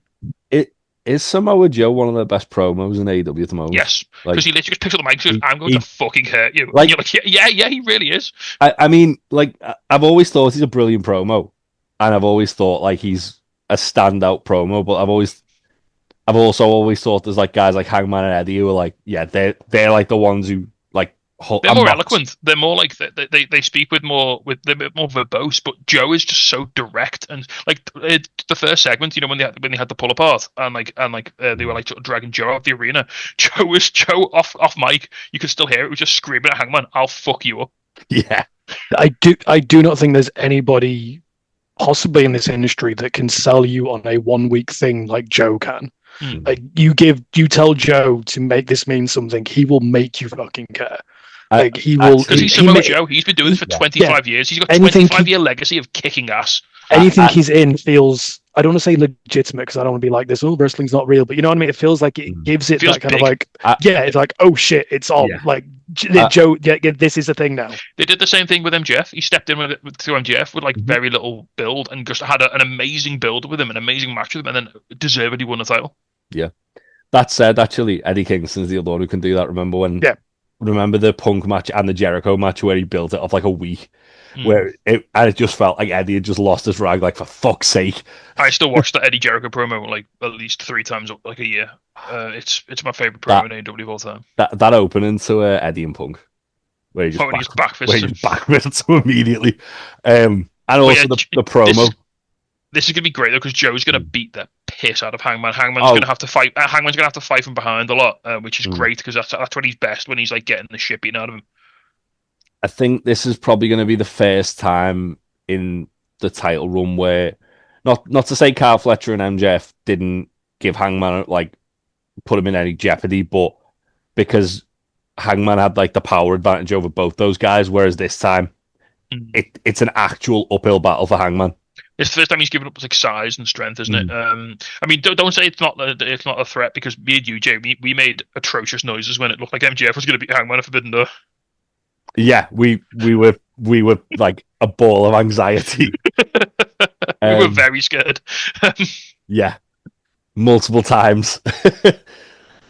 [SPEAKER 1] Is Samoa Joe one of the best promos in AEW at the moment?
[SPEAKER 2] Yes, because he literally just picks up the mic and goes, "I'm going to fucking hurt you." Like, and you're like, yeah, he really is.
[SPEAKER 1] I mean, like I've always thought he's a brilliant promo, and I've always thought like he's a standout promo, but I've also always thought there's like guys like Hangman and Eddie who are like, they're like the ones who like
[SPEAKER 2] they're more eloquent. They're more like they speak they're a bit more verbose. But Joe is just so direct and like the first segment, when they had the pull apart and they were like sort of dragging Joe out of the arena. Joe off mic. You could still hear it. Was just screaming at Hangman, "I'll fuck you up."
[SPEAKER 3] Yeah, I do not think there's anybody possibly in this industry that can sell you on a 1 week thing like Joe can. Like you tell Joe to make this mean something, he will make you fucking care. Like he will.
[SPEAKER 2] Because he's Samoa Joe. He's been doing this for 25 years. He's got a 25-year legacy of kicking ass.
[SPEAKER 3] Anything he's in feels, I don't want to say legitimate because I don't want to be like this, oh, wrestling's not real, but you know what I mean? It feels like it gives it that kind
[SPEAKER 2] big.
[SPEAKER 3] of like, it's like, oh shit, it's on.
[SPEAKER 1] Yeah.
[SPEAKER 3] Like, Joe, this is a thing now.
[SPEAKER 2] They did the same thing with MJF. He stepped in through MJF with like very little build and just had an amazing build with him, an amazing match with him, and then deservedly won the title.
[SPEAKER 1] Yeah. That said, actually, Eddie Kingston's the other one who can do that. Remember the Punk match and the Jericho match where he built it off like a week? Where it just felt like Eddie had just lost his rag, like, for fuck's sake.
[SPEAKER 2] I still watch the Eddie Jericho promo like at least 3 times like a year. It's my favorite promo in AEW of all time.
[SPEAKER 1] That opening to Eddie and Punk, where he just backfists him immediately. And also the promo.
[SPEAKER 2] This is gonna be great though because Joe's gonna beat the piss out of Hangman. Hangman's gonna have to fight. Hangman's gonna have to fight from behind a lot, which is great because that's when he's best, when he's like getting the shit beaten out of him.
[SPEAKER 1] I think this is probably going to be the first time in the title run where, not to say Kyle Fletcher and MJF didn't give Hangman, like, put him in any jeopardy, but because Hangman had like the power advantage over both those guys, whereas this time it's an actual uphill battle for Hangman.
[SPEAKER 2] It's the first time he's given up like size and strength, isn't it? I mean, don't say it's not a threat because me and you, Jay, we made atrocious noises when it looked like MJF was going to beat Hangman at Forbidden Door.
[SPEAKER 1] Yeah, we were like a ball of anxiety.
[SPEAKER 2] We were very scared.
[SPEAKER 1] Yeah, multiple times.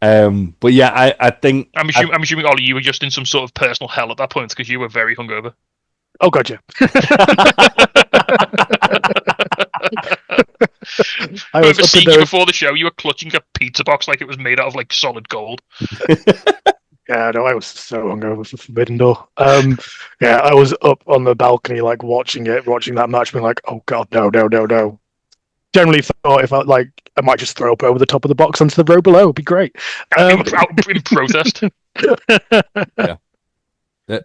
[SPEAKER 1] But yeah, I think
[SPEAKER 2] I'm assuming Ollie, you were just in some sort of personal hell at that point because you were very hungover.
[SPEAKER 3] Oh, gotcha.
[SPEAKER 2] I remember seeing you before the show. You were clutching a pizza box like it was made out of like solid gold.
[SPEAKER 3] Yeah, no, I was so hungover for Forbidden Door. Yeah, I was up on the balcony, like watching that match, being like, "Oh God, no!" Generally thought if I might just throw up over the top of the box onto the row below. It'd be great.
[SPEAKER 2] In protest.
[SPEAKER 1] Yeah.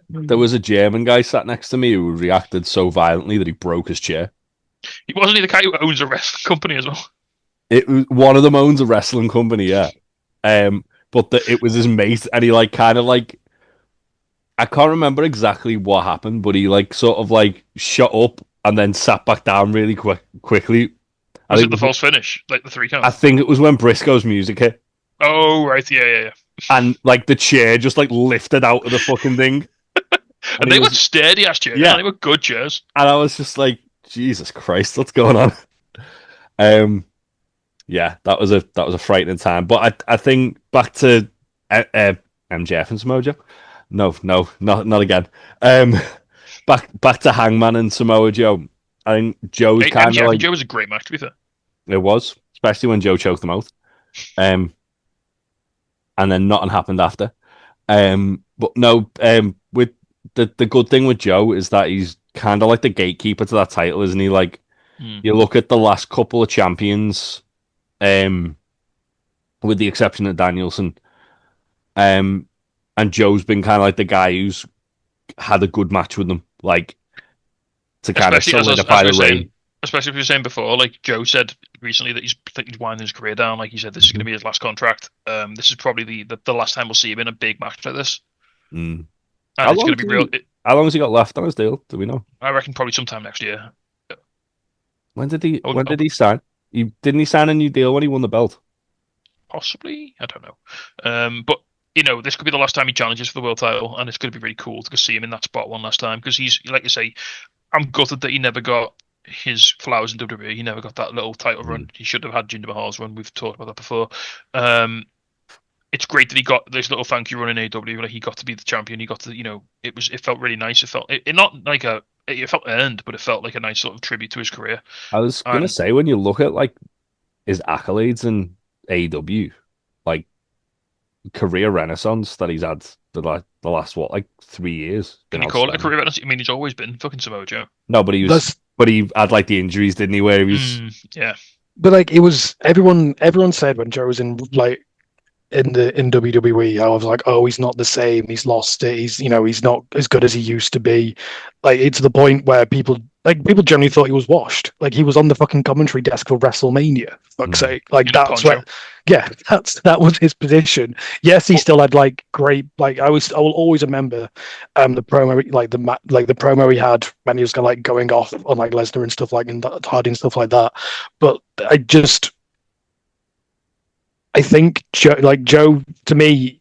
[SPEAKER 1] There was a German guy sat next to me who reacted so violently that he broke his chair.
[SPEAKER 2] He wasn't he the guy who owns a wrestling company as well?
[SPEAKER 1] One of them owns a wrestling company, yeah. But it was his mate, and he like kind of like, I can't remember exactly what happened, but he like sort of like shot up and then sat back down really quickly.
[SPEAKER 2] Was it the false finish, like the 3 count?
[SPEAKER 1] I think it was when Briscoe's music hit.
[SPEAKER 2] Oh right, yeah.
[SPEAKER 1] And like the chair just like lifted out of the fucking thing.
[SPEAKER 2] and they were sturdy ass chairs. Yeah, they were good chairs.
[SPEAKER 1] And I was just like, Jesus Christ, what's going on? Yeah, that was a frightening time. But I think back to MJF and Samoa Joe. No, not again. Back to Hangman and Samoa Joe. I think Joe's kind of like,
[SPEAKER 2] Joe was a great match, to be fair.
[SPEAKER 1] It was, especially when Joe choked him out. And then nothing happened after. But no, with the good thing with Joe is that he's kind of like the gatekeeper to that title, isn't he? Like, you look at the last couple of champions, with the exception of Danielson, and Joe's been kind of like the guy who's had a good match with them, like, to kind of solidify the reign.
[SPEAKER 2] Especially if you were saying before, like Joe said recently that he's winding his career down. Like he said, this is going to be his last contract. This is probably the last time we'll see him in a big match like this. And it's going to be real.
[SPEAKER 1] How long has he got left on his deal? Do we know?
[SPEAKER 2] I reckon probably sometime next year.
[SPEAKER 1] When did he sign? Didn't he sign a new deal when he won the belt?
[SPEAKER 2] Possibly, I don't know. But you know, this could be the last time he challenges for the world title, and it's going to be really cool to see him in that spot one last time because he's, like you say, I'm gutted that he never got his flowers in WWE. He never got that little title run. He should have had Jinder Mahal's run. We've talked about that before. It's great that he got this little thank you run in AEW. Like he got to be the champion. He got to, it felt really nice. It felt it felt earned, but it felt like a nice sort of tribute to his career.
[SPEAKER 1] I was gonna say, when you look at like his accolades in AEW, like career renaissance that he's had the last 3 years.
[SPEAKER 2] Can you call it a career renaissance? I mean, he's always been fucking Samoa Joe.
[SPEAKER 1] No, but he had like the injuries, didn't he? Where he was,
[SPEAKER 2] yeah.
[SPEAKER 3] But like it was everyone said when Joe was in like in WWE. I was like, oh, he's not the same. He's lost it. He's not as good as he used to be. Like it's the point where people generally thought he was washed. Like he was on the fucking commentary desk for WrestleMania. For fuck's sake. Like
[SPEAKER 2] In a
[SPEAKER 3] that's
[SPEAKER 2] poncho.
[SPEAKER 3] where, yeah, that was his position. Yes, he still had like great. Like I will always remember, the promo the promo he had when he was kind of like going off on like Lesnar and stuff like and Hardy and stuff like that. But I think Joe to me,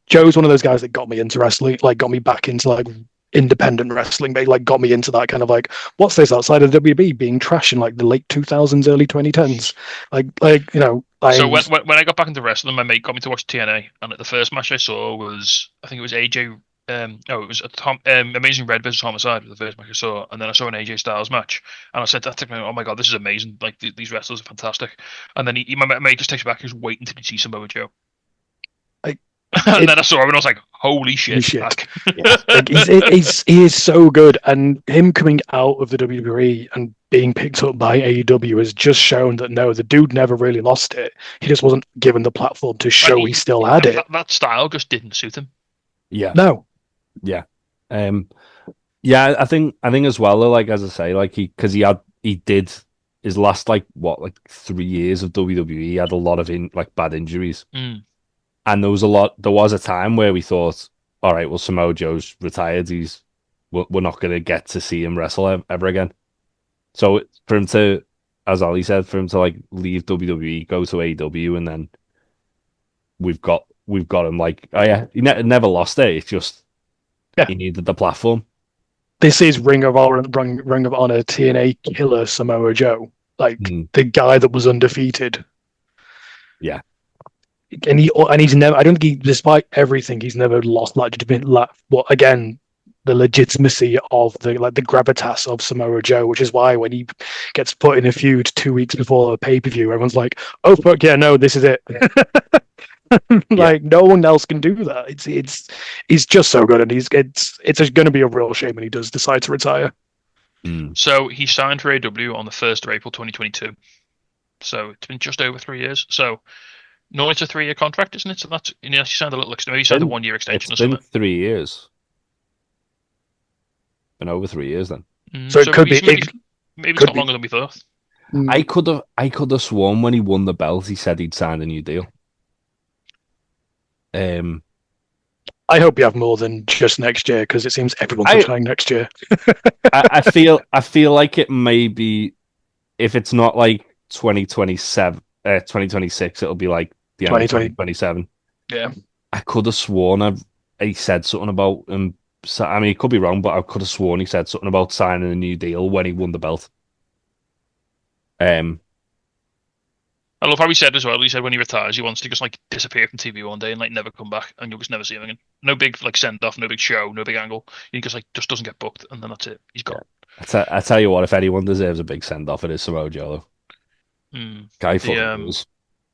[SPEAKER 3] Joe's one of those guys that got me into wrestling, like got me back into like independent wrestling, but like got me into that kind of like what's this outside of WB being trash in like the late 2000s, early 2010s,
[SPEAKER 2] So when I got back into wrestling, my mate got me to watch TNA, and the first match I saw was, I think it was AJ. No, it was Amazing Red versus Homicide was the first match I saw, and then I saw an AJ Styles match, and I said that to him, "Oh my god, this is amazing! Like these wrestlers are fantastic." And then my mate just takes me back, he's waiting until he sees Samoa Joe. And then I saw him, and I was like, "Holy shit!"
[SPEAKER 3] Yeah. Like he is so good, and him coming out of the WWE and being picked up by AEW has just shown that no, the dude never really lost it. He just wasn't given the platform to show he still had it.
[SPEAKER 2] That style just didn't suit him.
[SPEAKER 1] Yeah.
[SPEAKER 3] No.
[SPEAKER 1] Yeah. Yeah, I think as well, like as I say, like he did his last like 3 years of WWE, he had a lot of bad injuries. And there was a time where we thought, all right, well, Samoa Joe's retired. We're not going to get to see him wrestle ever again. So for him to, as Ollie said, for him to like leave WWE, go to AEW, and then we've got him like, oh yeah, he never lost it. It's just he needed the platform.
[SPEAKER 3] This is Ring of Honor TNA killer Samoa Joe, like the guy that was undefeated.
[SPEAKER 1] Yeah.
[SPEAKER 3] And he's never. I don't think despite everything, he's never lost again, the legitimacy of the gravitas of Samoa Joe, which is why when he gets put in a feud 2 weeks before a pay-per-view, everyone's like, "Oh fuck yeah, no, this is it." No one else can do that. He's just so good, and it's going to be a real shame when he does decide to retire.
[SPEAKER 2] So he signed for AEW on the 1st of April 2022. So it's been just over 3 years. So. No, it's a 3-year contract, isn't it? So that's you signed a little extension. Maybe you signed a 1-year extension or something.
[SPEAKER 1] It's been 3 years. Been over 3 years then.
[SPEAKER 3] So it could be.
[SPEAKER 2] Maybe it's not longer than we thought.
[SPEAKER 1] I could have sworn when he won the belt, he said he'd signed a new deal.
[SPEAKER 3] I hope you have more than just next year, because it seems everyone's retiring next year.
[SPEAKER 1] I feel like it may be, if it's not like 2026, it'll be like the end of 2027.
[SPEAKER 3] Yeah.
[SPEAKER 1] I could have sworn he said something about him. I mean, he could be wrong, but I could have sworn he said something about signing a new deal when he won the belt.
[SPEAKER 2] I love how he said as well. He said when he retires, he wants to just like disappear from TV one day and like never come back, and you'll just never see him again. No big like send off, no big show, no big angle. He just doesn't get booked, and then that's it. He's gone.
[SPEAKER 1] I tell you what, if anyone deserves a big send off, it is Samoa Joe. Guy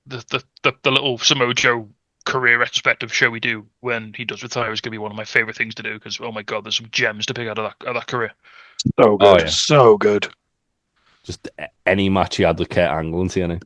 [SPEAKER 2] the little Samoa Joe career retrospective show we do when he does retire is going to be one of my favorite things to do, because oh my god, there's some gems to pick out of that career.
[SPEAKER 3] So good, so good.
[SPEAKER 1] Just any match he had with Kurt Angle and TNA.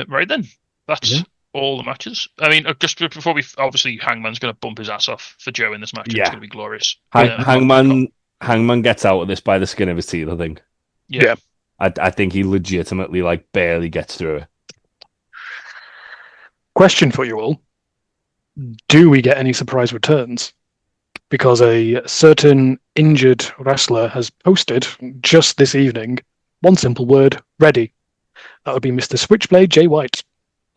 [SPEAKER 2] Right then, that's all the matches. I mean, just before obviously Hangman's going to bump his ass off for Joe in this match. It's going to be glorious.
[SPEAKER 1] Hangman gets out of this by the skin of his teeth, I think.
[SPEAKER 2] Yeah.
[SPEAKER 1] I think he legitimately like barely gets through it.
[SPEAKER 3] Question for you all: do we get any surprise returns? Because a certain injured wrestler has posted just this evening one simple word: ready. That would be Mr. Switchblade Jay White.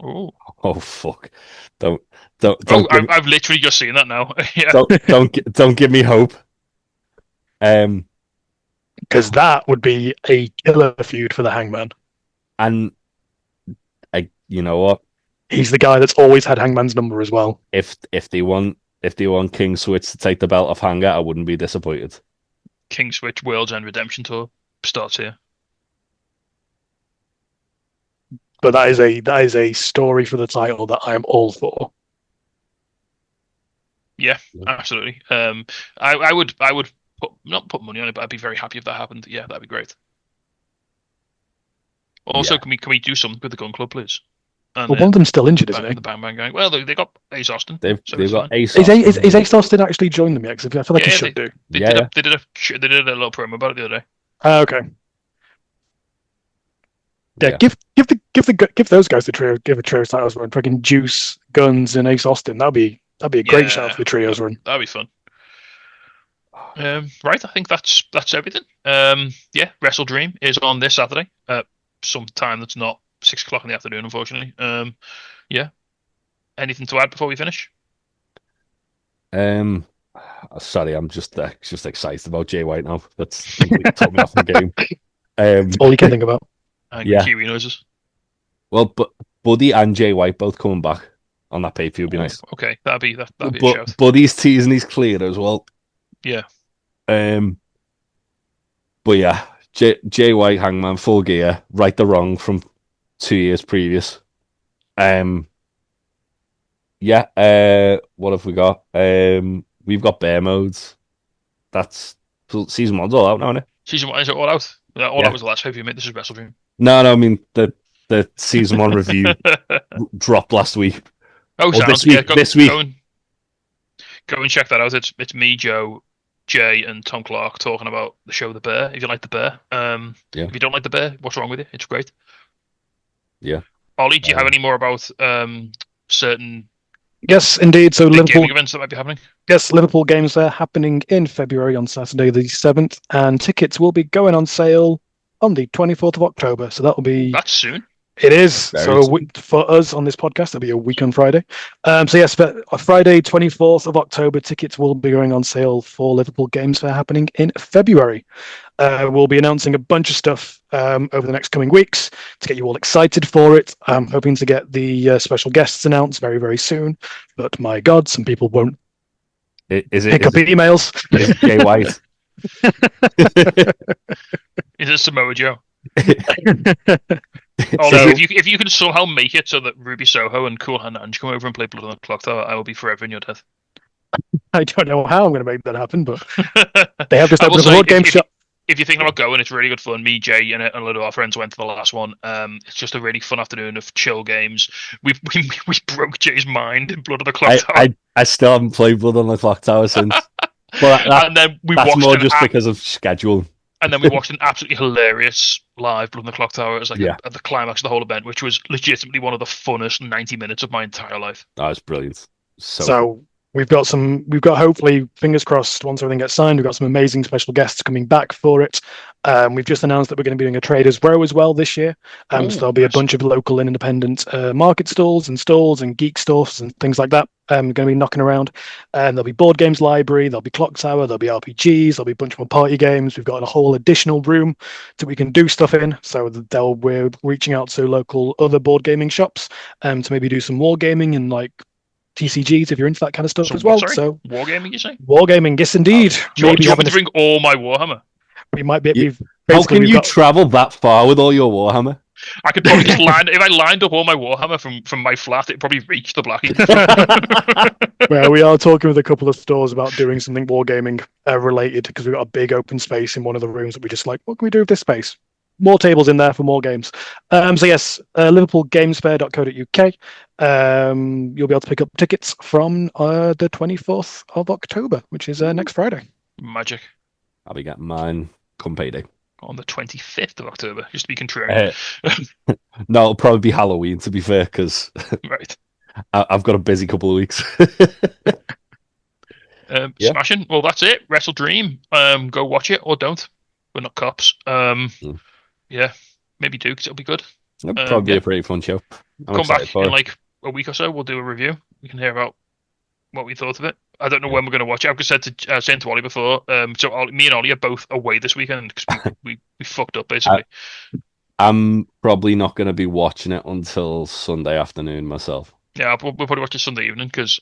[SPEAKER 2] Oh
[SPEAKER 1] fuck! Don't.
[SPEAKER 2] I've literally just seen that now. Yeah.
[SPEAKER 1] Don't give me hope.
[SPEAKER 3] Because that would be a killer feud for the Hangman.
[SPEAKER 1] And you know what?
[SPEAKER 3] He's the guy that's always had Hangman's number as well.
[SPEAKER 1] If they want King Switch to take the belt off Hanger, I wouldn't be disappointed.
[SPEAKER 2] King Switch World's End Redemption Tour starts here.
[SPEAKER 3] But that is a story for the title that I am all for.
[SPEAKER 2] Yeah, absolutely. I would not put money on it, but I'd be very happy if that happened. Yeah, that'd be great. Also, can we do something with the Gun Club, please? And
[SPEAKER 3] Well, one of them's still injured, isn't he?
[SPEAKER 2] the Bang Bang Gang. Well, they got Ace Austin.
[SPEAKER 1] They've
[SPEAKER 2] so it's
[SPEAKER 1] got
[SPEAKER 2] fine.
[SPEAKER 1] Ace
[SPEAKER 3] Is
[SPEAKER 1] Austin.
[SPEAKER 3] Ace Austin actually joined them yet? 'Cause I feel like he should do.
[SPEAKER 2] They
[SPEAKER 1] Yeah,
[SPEAKER 2] did a little promo about it the other day.
[SPEAKER 3] Okay. Yeah, give those guys the trio. Give a trio titles run. Fucking Juice, Guns, and Ace Austin. That'd be a great shout for the trios run.
[SPEAKER 2] That'd be fun. Right, I think that's everything. Yeah, Wrestledream is on this Saturday at some time that's not 6 o'clock in the afternoon, unfortunately. Yeah. Anything to add before we finish?
[SPEAKER 1] Sorry, I'm just excited about Jay White now. That's completely took me off the game.
[SPEAKER 3] That's all you can think about.
[SPEAKER 2] Angry Kiwi noises.
[SPEAKER 1] Well, but Buddy and Jay White both coming back on that pay-per-view would be nice.
[SPEAKER 2] Okay, that'd be a shout.
[SPEAKER 1] Buddy's teasing he's clear as well.
[SPEAKER 2] Yeah.
[SPEAKER 1] But yeah, Jay White, Hangman, Full Gear, Right the Wrong from 2 years previous. Yeah. What have we got? We've got Bear Modes. That's season 1's all out now, isn't it?
[SPEAKER 2] Season 1 is it all out? All out was the last pay-per-view, mate. This is Wrestledream.
[SPEAKER 1] No, I mean the season 1 review dropped last week.
[SPEAKER 2] Oh,
[SPEAKER 1] this week. This week.
[SPEAKER 2] Go and check that out. It's me, Joe, Jay, and Tom Clark talking about the show The Bear. If you like The Bear, if you don't like The Bear, what's wrong with it? It's great.
[SPEAKER 1] Yeah.
[SPEAKER 2] Ollie, do you have any more about certain
[SPEAKER 3] Yes, indeed. So Liverpool
[SPEAKER 2] gaming events that might be happening?
[SPEAKER 3] Yes, Liverpool games are happening in February on Saturday the 7th, and tickets will be going on sale on the 24th of October. So that'll be...
[SPEAKER 2] That's soon.
[SPEAKER 3] It is. For us on this podcast, it'll be a week on Friday. So yes, but Friday, 24th of October, tickets will be going on sale for Liverpool games that are happening in February. We'll be announcing a bunch of stuff over the next coming weeks to get you all excited for it. I'm hoping to get the special guests announced very, very soon. But my God, some people won't pick up emails.
[SPEAKER 1] Is it Jay White?
[SPEAKER 2] Is it Samoa Joe? If you can somehow make it so that Ruby Soho and Cool Hand Ange come over and play Blood on the Clock Tower, I will be forever in your death.
[SPEAKER 3] I don't know how I'm going to make that happen, but they have just opened a board game shop.
[SPEAKER 2] If you're thinking about going, it's really good fun. Me, Jay, and a lot of our friends went to the last one. It's just a really fun afternoon of chill games. We broke Jay's mind in Blood on the Clock Tower.
[SPEAKER 1] I still haven't played Blood on the Clock Tower since. But
[SPEAKER 2] and then
[SPEAKER 1] that's more just because of schedule.
[SPEAKER 2] And then we watched an absolutely hilarious live Blood on the Clock Tower. It was like at the climax of the whole event, which was legitimately one of the funnest 90 minutes of my entire life.
[SPEAKER 1] That was brilliant.
[SPEAKER 3] So we've got hopefully, fingers crossed, once everything gets signed, we've got some amazing special guests coming back for it. We've just announced that we're going to be doing a Traders Row as well this year. So there'll be a bunch of local and independent market stalls and geek stores and things like that. Going to be knocking around. There'll be board games library, there'll be Clock Tower, there'll be RPGs, there'll be a bunch more party games. We've got a whole additional room that we can do stuff in. So we're reaching out to local other board gaming shops to maybe do some wargaming and like TCGs if you're into that kind of stuff as well.
[SPEAKER 2] Sorry?
[SPEAKER 3] So
[SPEAKER 2] wargaming, you say?
[SPEAKER 3] Wargaming, yes, indeed.
[SPEAKER 2] Do you want me to bring all my Warhammer?
[SPEAKER 3] We might be.
[SPEAKER 1] How can you travel that far with all your Warhammer?
[SPEAKER 2] I could probably just if I lined up all my Warhammer from my flat, it'd probably reach the Blackie.
[SPEAKER 3] Well, we are talking with a couple of stores about doing something wargaming related because we've got a big open space in one of the rooms that we just like, what can we do with this space? More tables in there for more games. So yes, liverpoolgamesfair.co.uk. You'll be able to pick up tickets from the 24th of October, which is next Friday.
[SPEAKER 2] Magic.
[SPEAKER 1] I'll be getting mine come payday.
[SPEAKER 2] On the 25th of October, just to be contrarian.
[SPEAKER 1] No, it'll probably be Halloween, to be fair, because
[SPEAKER 2] right.
[SPEAKER 1] I've got a busy couple of weeks.
[SPEAKER 2] Smashing. Well, that's it. Wrestledream. Go watch it or don't. We're not cops. Yeah, maybe do because it'll be good.
[SPEAKER 1] It'll probably be a pretty fun show.
[SPEAKER 2] Come back in like a week or so. We'll do a review. We can hear about what we thought of it. I don't know when we're going to watch it. I've just said to Ollie before. So me and Ollie are both away this weekend because we fucked up basically.
[SPEAKER 1] I'm probably not going to be watching it until Sunday afternoon myself.
[SPEAKER 2] Yeah, we'll probably watch it Sunday evening because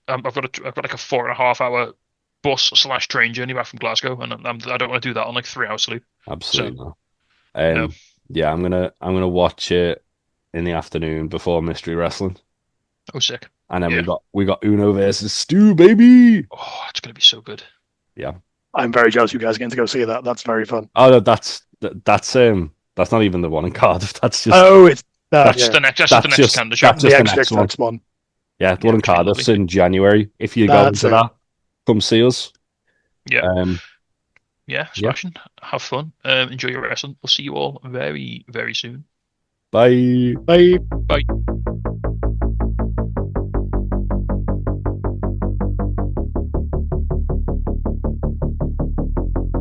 [SPEAKER 2] I've got like a 4.5 hour bus/train journey back from Glasgow, and I don't want to do that on like 3 hours sleep.
[SPEAKER 1] Absolutely not. Yeah, I'm gonna watch it in the afternoon before Mystery Wrestling.
[SPEAKER 2] Oh, sick!
[SPEAKER 1] And then we got Uno versus Stu, baby.
[SPEAKER 2] Oh, it's gonna be so good.
[SPEAKER 1] Yeah,
[SPEAKER 3] I'm very jealous you guys are getting to go see that. That's very fun.
[SPEAKER 1] Oh no, that's That's not even the one in Cardiff. That's just
[SPEAKER 3] Oh, it's that.
[SPEAKER 2] That's
[SPEAKER 3] Yeah.
[SPEAKER 2] the next. That's just the next Canada show.
[SPEAKER 1] that's just
[SPEAKER 3] The
[SPEAKER 1] the next one.
[SPEAKER 3] next one.
[SPEAKER 1] Yeah, the one in
[SPEAKER 2] which would be
[SPEAKER 1] Cardiff's
[SPEAKER 2] lovely.
[SPEAKER 1] in January. If you go into that, come see us.
[SPEAKER 2] Yeah.
[SPEAKER 1] Yeah.
[SPEAKER 2] Smashing. Have fun. Enjoy your wrestling. We'll see you all very, very soon.
[SPEAKER 1] Bye.
[SPEAKER 3] Bye.
[SPEAKER 2] Bye.